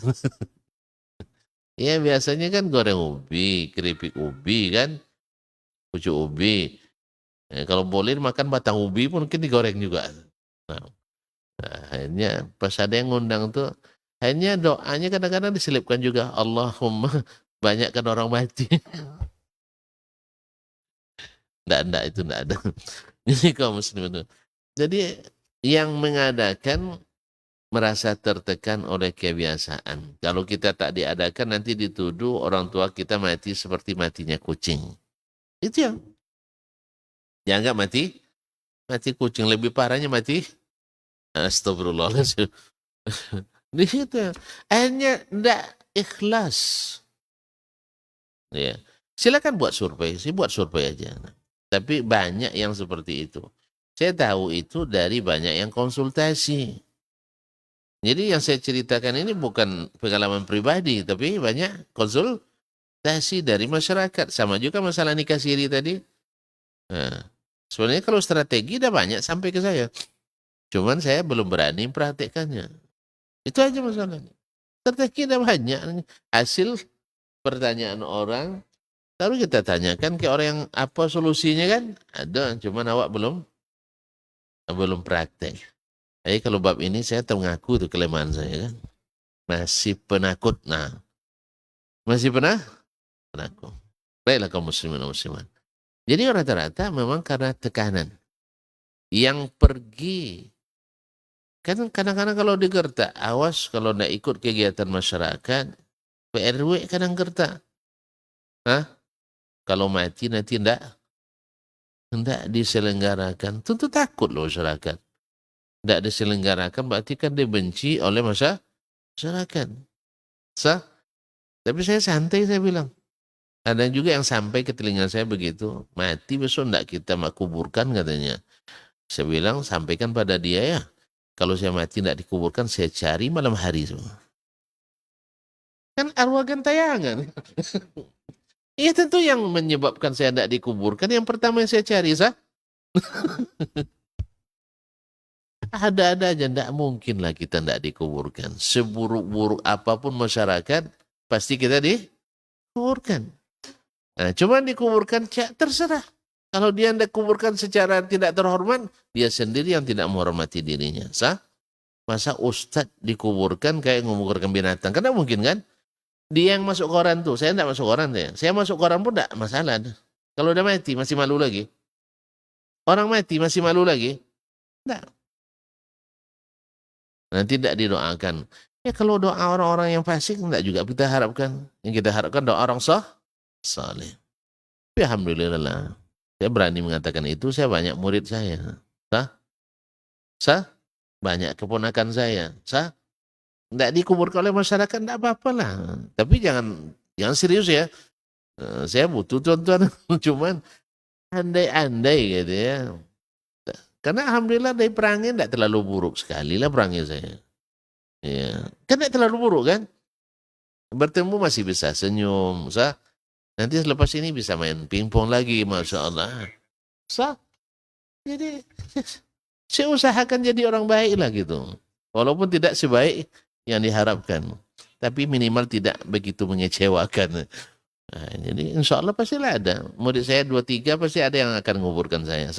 [SPEAKER 1] Ya biasanya kan goreng ubi, keripik ubi kan, pucuk ubi. Kalau boleh makan batang ubi pun mungkin digoreng juga. Nah, akhirnya pas ada yang ngundang tuh, akhirnya doanya kadang-kadang diselipkan juga. Allahumma banyakkan orang mati. Nggak itu nggak ada. Jadi kaum muslim itu. Jadi yang mengadakan merasa tertekan oleh kebiasaan. Kalau kita tak diadakan nanti dituduh orang tua kita mati seperti matinya kucing. Itu yang dianggap mati kucing. Lebih parahnya mati astagfirullahaladzim. Di situ akhirnya tidak ikhlas. Ya. Silakan buat survei, buat survei aja. Tapi banyak yang seperti itu. Saya tahu itu dari banyak yang konsultasi. Jadi yang saya ceritakan ini bukan pengalaman pribadi, tapi banyak konsultasi dari masyarakat. Sama juga masalah nikah siri tadi. Nah, sebenarnya kalau strategi udah banyak sampai ke saya. Cuman saya belum berani mempraktekannya. Itu aja masalahnya. Strategi udah banyak. Hasil pertanyaan orang, lalu kita tanyakan ke orang yang apa solusinya kan? Ada, cuman awak belum praktek. Jadi kalau bab ini saya mengaku itu kelemahan saya kan. Masih penakut. Nah, masih penakut. Baiklah kaum muslimin dan muslimat. Jadi rata-rata memang karena tekanan. Yang pergi, kan kadang-kadang kalau digertak, awas kalau tidak ikut kegiatan masyarakat, PRW kadang gertak. Kalau mati nanti tidak diselenggarakan. Tentu takut loh masyarakat. Tidak diselenggarakan berarti kan dibenci oleh masyarakat. Sah? Tapi saya santai saya bilang. Ada juga yang sampai ke telinga saya begitu. Mati besok tidak kita kuburkan katanya. Saya bilang sampaikan pada dia ya. Kalau saya mati tidak dikuburkan saya cari malam hari semua. Kan arwah gentayangan. Iya tentu yang menyebabkan saya tidak dikuburkan. Yang pertama yang saya cari sah. Ada-ada aja, tidak mungkin lah kita tidak dikuburkan. Seburuk-buruk apapun masyarakat, pasti kita dikuburkan. Nah, cuma dikuburkan, terserah. Kalau dia tidak kuburkan secara tidak terhormat, dia sendiri yang tidak menghormati dirinya. Sah? Masa ustadz dikuburkan kayak menguburkan binatang? Karena mungkin kan? Dia yang masuk koran tuh, saya enggak masuk koran ya. Saya masuk koran pun enggak masalah. Kalau udah mati masih malu lagi. Orang mati masih malu lagi? Enggak. Nanti tidak didoakan. Ya kalau doa orang-orang yang fasik enggak juga kita harapkan. Yang kita harapkan doa orang saleh. Tapi alhamdulillah. Saya berani mengatakan itu, saya banyak murid saya. Sah? Banyak keponakan saya. Enggak dikuburkan oleh masyarakat, enggak apa-apa lah. Tapi jangan serius ya. Saya butuh tuan-tuan, cuman andai-andai gitu ya. Karena alhamdulillah dari perangnya enggak terlalu buruk sekali lah perangnya saya. Ya. Kan enggak terlalu buruk kan? Bertemu masih bisa senyum. Nanti selepas ini bisa main pingpong lagi, Masya Allah. Jadi saya usahakan jadi orang baik lah gitu. Walaupun tidak sebaik yang diharapkan. Tapi minimal tidak begitu mengecewakan. Nah, jadi insya Allah pastilah ada. Murid saya 2-3 pasti ada yang akan menguburkan saya.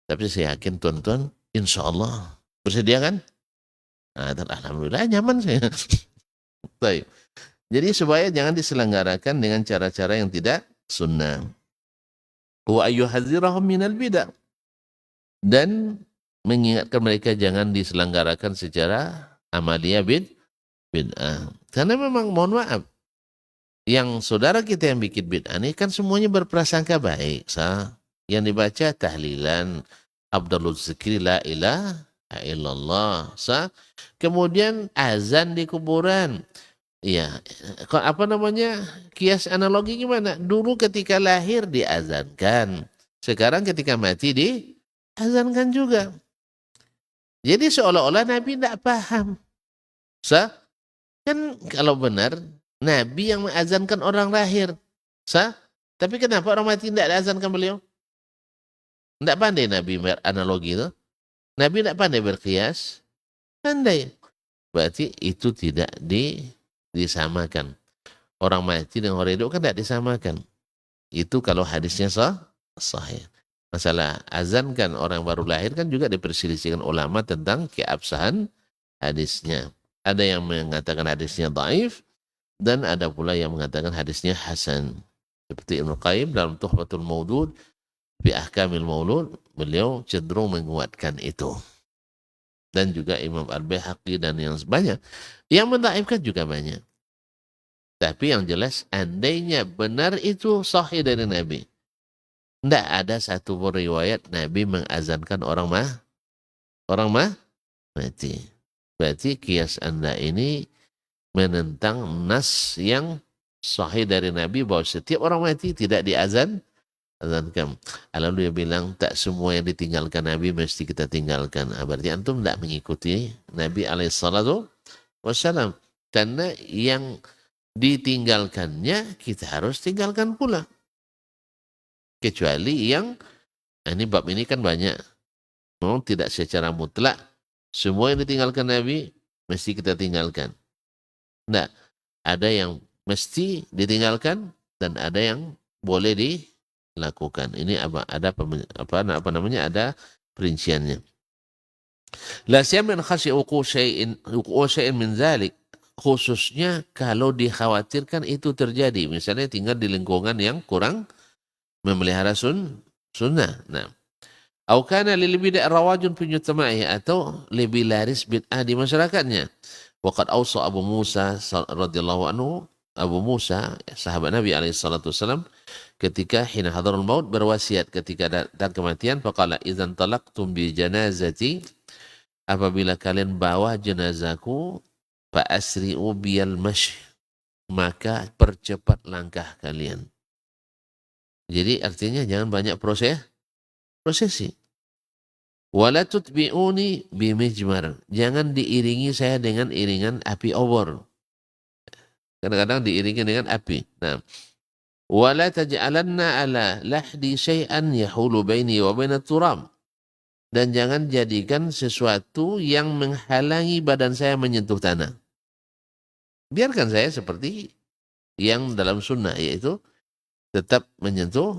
[SPEAKER 1] Tapi saya yakin tuan-tuan, insya Allah. Bersedia kan? Nah, alhamdulillah nyaman saya. Baik. Jadi supaya jangan diselenggarakan dengan cara-cara yang tidak sunnah. Wa ayyuhadzirahum minal bid'ah. Dan mengingatkan mereka jangan diselenggarakan secara amalia bid'ah. Karena memang mohon maaf, yang saudara kita yang bikin bid'ah ini kan semuanya berprasangka baik. Yang dibaca tahlilan, Abdul Zikri la ilaha illallah. Kemudian azan di kuburan. Ya, apa namanya, kias analogi gimana? Dulu ketika lahir diazankan. Sekarang ketika mati diazankan juga. Jadi seolah-olah Nabi tidak paham. Kan kalau benar, Nabi yang mengazankan orang lahir. Tapi kenapa orang mati tidak diazankan beliau? Tidak pandai Nabi analogi itu. Nabi tidak pandai berkias. Pandai. Berarti itu tidak disamakan. Orang mati dengan orang hidup kan tidak disamakan. Itu kalau hadisnya sahih. Masalah azan kan orang baru lahir kan juga diperselisihkan ulama tentang keabsahan hadisnya. Ada yang mengatakan hadisnya dhaif dan ada pula yang mengatakan hadisnya hasan. Seperti Ibnu Qayyim dalam Tuhfatul Maudud fi Ahkamil Maulud, beliau cenderung menguatkan itu. Dan juga Imam Al-Baihaqi dan yang banyak. Yang mendhaifkan juga banyak. Tapi yang jelas andainya benar itu sahih dari Nabi. Tidak ada satu riwayat Nabi mengazankan orang mati. Berarti kias Anda ini menentang nas yang sahih dari Nabi bahwa setiap orang mati tidak diazankan. Lalu dia bilang tak semua yang ditinggalkan Nabi mesti kita tinggalkan. Berarti antum tidak mengikuti Nabi alaihissalatu wassalam. Karena yang ditinggalkannya kita harus tinggalkan pula. Kecuali yang, ini bab ini kan banyak. Memang tidak secara mutlak. Semua yang ditinggalkan Nabi, mesti kita tinggalkan. Nah, ada yang mesti ditinggalkan, dan ada yang boleh dilakukan. Ini ada perinciannya. La siyam khasyi uqu syai'in min zalik. Khususnya kalau dikhawatirkan itu terjadi. Misalnya tinggal di lingkungan yang kurang memelihara sunnah. Nah, atau kana lil bid'ah rawajun fi mujtama'ihi, atau lebih laris bid'ah di masyarakatnya. Waqad awsa Abu Musa radhiyallahu anhu, Abu Musa sahabat Nabi alaihi salatu wasallam, ketika hina hadarul maut berwasiat ketika datang kematian, faqala idzan talaqtum bi janazati, apabila kalian bawa jenazahku, fa asri'u biyal mashi, maka percepat langkah kalian. Jadi artinya jangan banyak prosesi. Wala tutbi'uni bimijmar. Jangan diiringi saya dengan iringan api obor. Kadang-kadang diiringi dengan api. Nah, wala taj'alanna ala lahdi syai'an yahulu baini wa baina turab. Dan jangan jadikan sesuatu yang menghalangi badan saya menyentuh tanah. Biarkan saya seperti yang dalam sunnah, yaitu tetap menyentuh,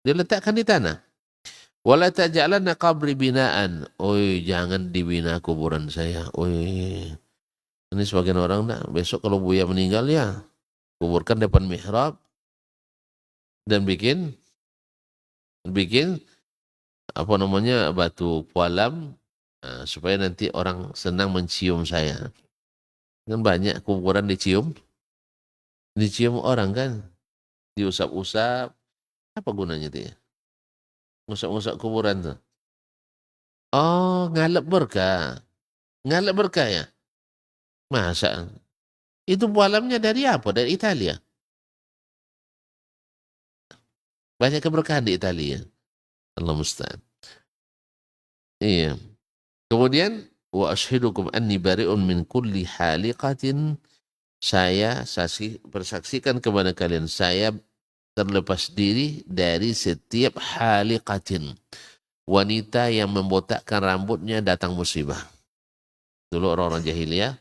[SPEAKER 1] diletakkan di tanah. Wala taj'alanna qabri binaan. Oi, jangan dibina kuburan saya. Oi, Ini sebagian orang, nah, besok kalau Buya meninggal ya, kuburkan depan mihrab dan bikin apa namanya batu kualam, supaya nanti orang senang mencium saya. Kan banyak kuburan dicium orang kan, diusap-usap. Apa gunanya itu ya? Ngusap-ngusap kuburan tuh. Oh, ngalep berkah. Ngalep berkah ya? Masa? Itu kualamnya dari apa? Dari Italia. Banyak keberkahan di Italia. Allah musta'an. Iya. Kemudian wa asyhidukum anni bari'un min kulli haliqatin, saya bersaksikan kepada kalian saya terlepas diri dari setiap haliqatin, wanita yang membotakkan rambutnya datang musibah. Dulu orang-orang jahiliyah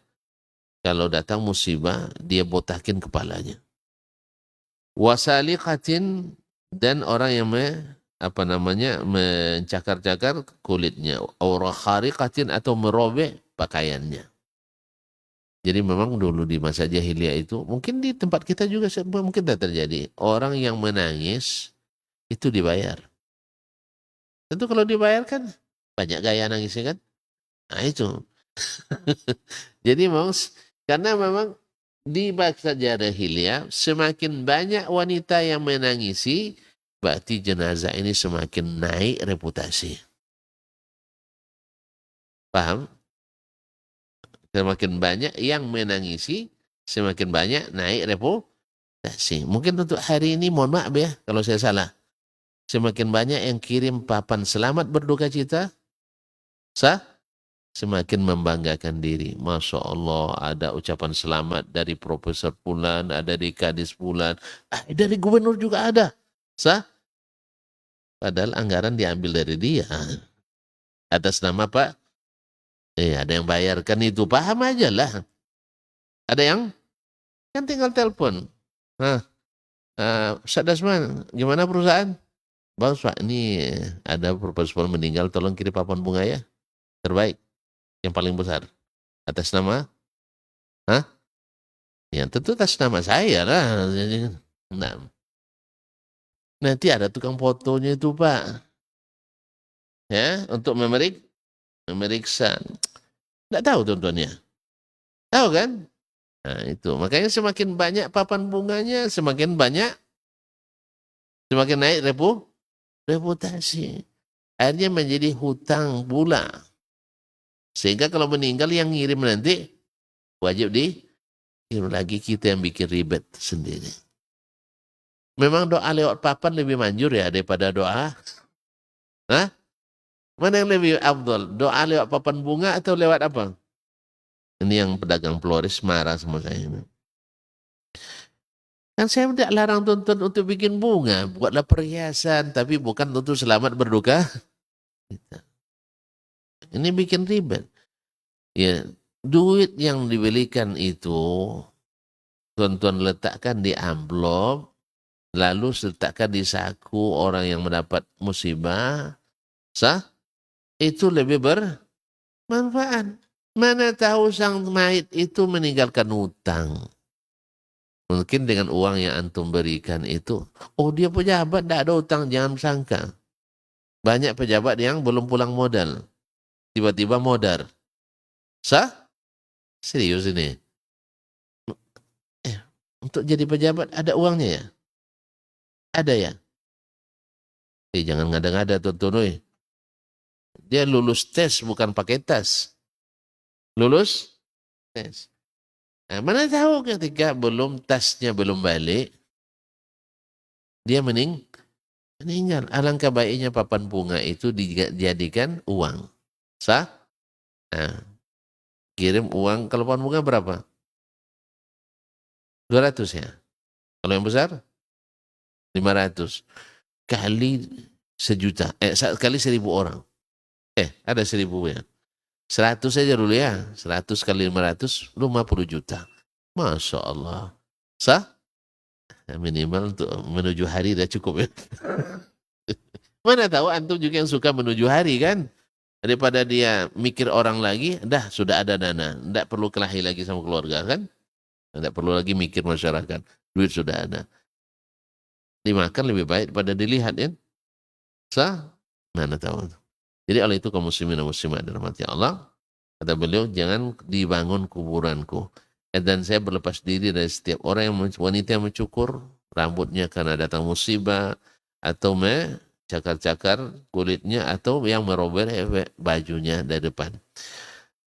[SPEAKER 1] kalau datang musibah dia botakin kepalanya. Wasaliqatin, dan orang yang mencakar-cakar kulitnya, aura khariqatin, atau merobek pakaiannya. Jadi memang dulu di masa jahiliyah itu, mungkin di tempat kita juga mungkin tidak terjadi. Orang yang menangis itu dibayar. Tentu kalau dibayar kan banyak gaya nangisnya kan. Nah itu. Jadi karena memang di masa jahiliyah semakin banyak wanita yang menangisi, berarti jenazah ini semakin naik reputasi. Paham? Semakin banyak yang menangisi, semakin banyak naik reputasi. Mungkin untuk hari ini, mohon maaf ya kalau saya salah. Semakin banyak yang kirim papan selamat berduka cita, semakin membanggakan diri. Masya Allah, ada ucapan selamat dari Profesor Pulan, ada dari Kadis Pulan, dari Gubernur juga ada. Padahal anggaran diambil dari dia. Atas nama Pak, ada yang bayarkan itu, paham aja lah. Ada yang kan tinggal telepon. Ustaz Dasman, gimana perusahaan? Bagus Pak, ini ada Profesor meninggal, tolong kirim papan bunga ya. Terbaik, yang paling besar. Atas nama? Ya tentu atas nama saya lah. Nah, nanti ada tukang fotonya itu Pak. Ya, untuk memeriksa. Nggak tahu tuan-tuannya. Tahu kan? Nah itu, makanya semakin banyak papan bunganya, semakin naik reputasi. Akhirnya menjadi hutang pula. Sehingga kalau meninggal yang ngirim nanti, wajib dikirim lagi, kita yang bikin ribet sendiri. Memang doa lewat papan lebih manjur ya daripada doa. Mana yang lebih afdol? Doa lewat papan bunga atau lewat apa? Ini yang pedagang floris marah sama saya. Kan saya tidak larang tuntun untuk bikin bunga. Buatlah perhiasan, tapi bukan untuk selamat berduka. Ini bikin ribet. Ya, duit yang dibelikan itu, tuan-tuan letakkan di amplop, lalu letakkan di saku orang yang mendapat musibah, itu lebih bermanfaat. Mana tahu sang mayit itu meninggalkan hutang. Mungkin dengan uang yang antum berikan itu, dia pejabat, tidak ada hutang, jangan sangka. Banyak pejabat yang belum pulang modal. Tiba-tiba modar. Serius ini. Untuk jadi pejabat ada uangnya ya? Ada ya? Jangan ngada-ngada tuan-tuan. Dia lulus tes bukan pakai tas. Lulus tes. Nah, mana tahu ketika tasnya belum balik, dia meninggal. Alangkah baiknya papan bunga itu dijadikan uang. Nah, kirim uang, kalau papan bunga berapa? 200 ya. Kalau yang besar 500 kali sejuta, kali 1.000 orang. Ada 1.000 ya. 100 saja dulu ya. 100 kali 500, 50 juta. Masya Allah. Minimal untuk menuju hari dah cukup ya. Mana tahu antum juga yang suka menuju hari kan? Daripada dia mikir orang lagi, dah sudah ada dana. Tidak perlu kelahi lagi sama keluarga kan. Tidak perlu lagi mikir masyarakat. Duit sudah ada. Dimakan lebih baik daripada dilihat ya. Sah? Mana tahu. Jadi oleh itu kaum muslimin dan muslimat dirahmati Allah. Kata beliau, jangan dibangun kuburanku. Dan saya berlepas diri dari setiap orang yang wanita yang mencukur rambutnya karena datang musibah atau cakar-cakar kulitnya atau yang merobek bajunya dari depan.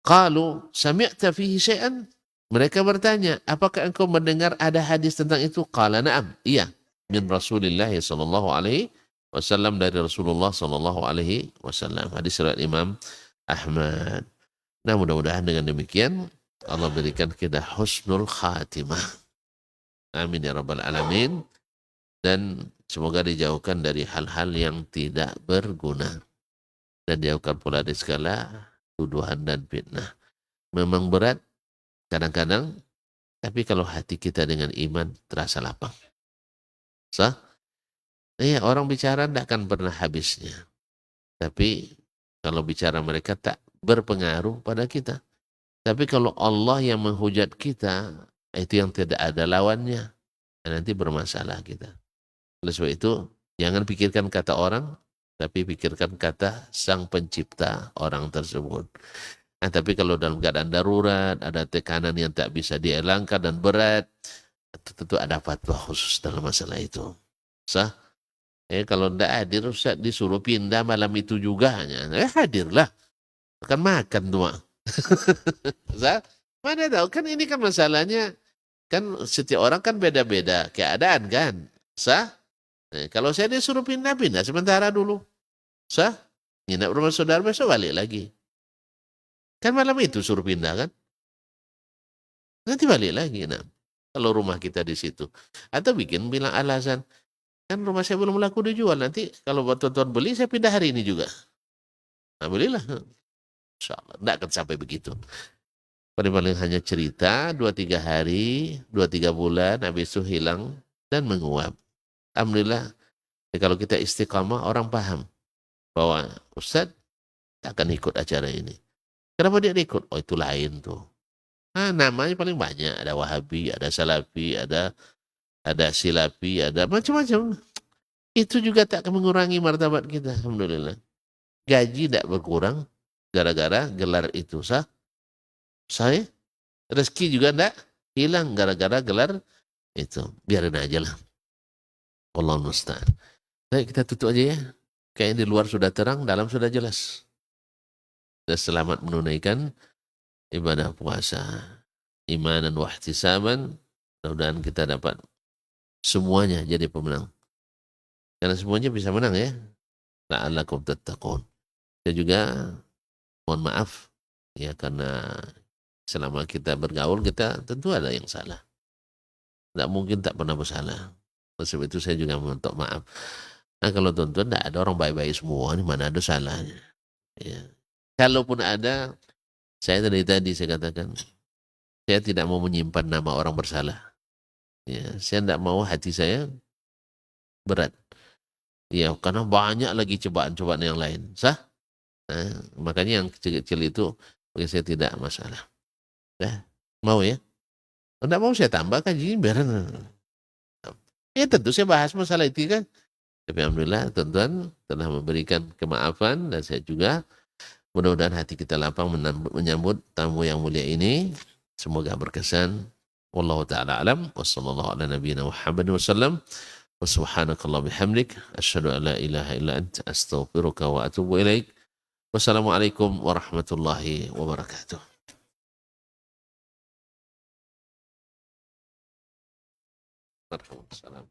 [SPEAKER 1] Qalu sami'ta fihi syai'an? Mereka bertanya, apakah engkau mendengar ada hadis tentang itu? Qala na'am. Iya, min Rasulillah sallallahu alaihi wasallam, dari Rasulullah sallallahu alaihi wasallam. Hadis riwayat Imam Ahmad. Nah, mudah-mudahan dengan demikian Allah berikan kita husnul khatimah. Amin ya rabbal alamin. Dan semoga dijauhkan dari hal-hal yang tidak berguna. Dan dijauhkan pula dari segala tuduhan dan fitnah. Memang berat kadang-kadang, tapi kalau hati kita dengan iman terasa lapang. Sah? Iya, orang bicara tidak akan pernah habisnya. Tapi kalau bicara mereka tak berpengaruh pada kita. Tapi kalau Allah yang menghujat kita, itu yang tidak ada lawannya. Dan nanti bermasalah kita. Oleh sebab itu, jangan pikirkan kata orang, tapi pikirkan kata sang pencipta orang tersebut. Nah, tapi kalau dalam keadaan darurat, ada tekanan yang tak bisa dielangkan dan berat, tentu ada fatwa khusus dalam masalah itu. Sah? Kalau tidak hadir, Ustaz disuruh pindah malam itu juga hanya. Hadirlah. Akan makan tuh. Sah? Mana tahu, kan ini kan masalahnya, kan setiap orang kan beda-beda keadaan kan. Sah? Kalau saya disuruh pindah-pindah sementara dulu. Sah? Nginap rumah saudara, besok balik lagi. Kan malam itu suruh pindah kan? Nanti balik lagi. Nah, kalau rumah kita di situ. Atau bilang alasan, kan rumah saya belum laku dijual. Nanti kalau buat tuan-tuan beli, saya pindah hari ini juga. Nah, belilah. Insya Allah. Tidak akan sampai begitu. Paling-paling hanya cerita, 2-3 hari, 2-3 bulan, habis itu hilang dan menguap. Alhamdulillah, kalau kita istiqamah, orang paham bahwa Ustadz akan ikut acara ini. Kenapa dia ikut? Oh, itu lain tuh. Nah, namanya paling banyak. Ada Wahabi, ada Salafi, ada Silafi, ada macam-macam. Itu juga tak akan mengurangi martabat kita. Alhamdulillah. Gaji tak berkurang gara-gara gelar itu. Saya rezeki juga tak hilang gara-gara gelar itu. Biarin aja lah. Wallahu musta'an. Baik, kita tutup aja ya. Kayaknya di luar sudah terang, dalam sudah jelas. Sudah selamat menunaikan ibadah puasa. Imanan wa ihtisaban. Mudah-mudahan kita dapat semuanya jadi pemenang. Karena semuanya bisa menang ya. La'allakum tattaqun. Saya juga mohon maaf ya, karena selama kita bergaul kita tentu ada yang salah. Tidak mungkin tak pernah bersalah. Sebab itu saya juga minta maaf. Nah, kalau tuan-tuan tidak ada orang baik-baik semua, ini mana ada salahnya. Ya. Kalaupun ada, saya tadi saya katakan, saya tidak mau menyimpan nama orang bersalah. Ya, saya tidak mau hati saya berat. Ya, karena banyak lagi cobaan-cobaan yang lain. Sah? Nah, makanya yang kecil-kecil itu bagi saya tidak masalah. Nah, mau ya? Kalau tidak mau saya tambah kaji biar. Ya tentu saya bahas masalah itu kan. Tapi alhamdulillah tuan-tuan telah memberikan kemaafan, dan saya juga mudah-mudahan hati kita lapang menyambut tamu yang mulia ini. Semoga berkesan. Wallahu ta'ala alam. Wassallallahu ala nabiyina Muhammad wasallam. Wa subhanakallah bihamdik. Asyhadu an la ilaha illa anta astaghfiruka wa atubu ilaik. Wassalamualaikum warahmatullahi wabarakatuh. Waalaikumsalam.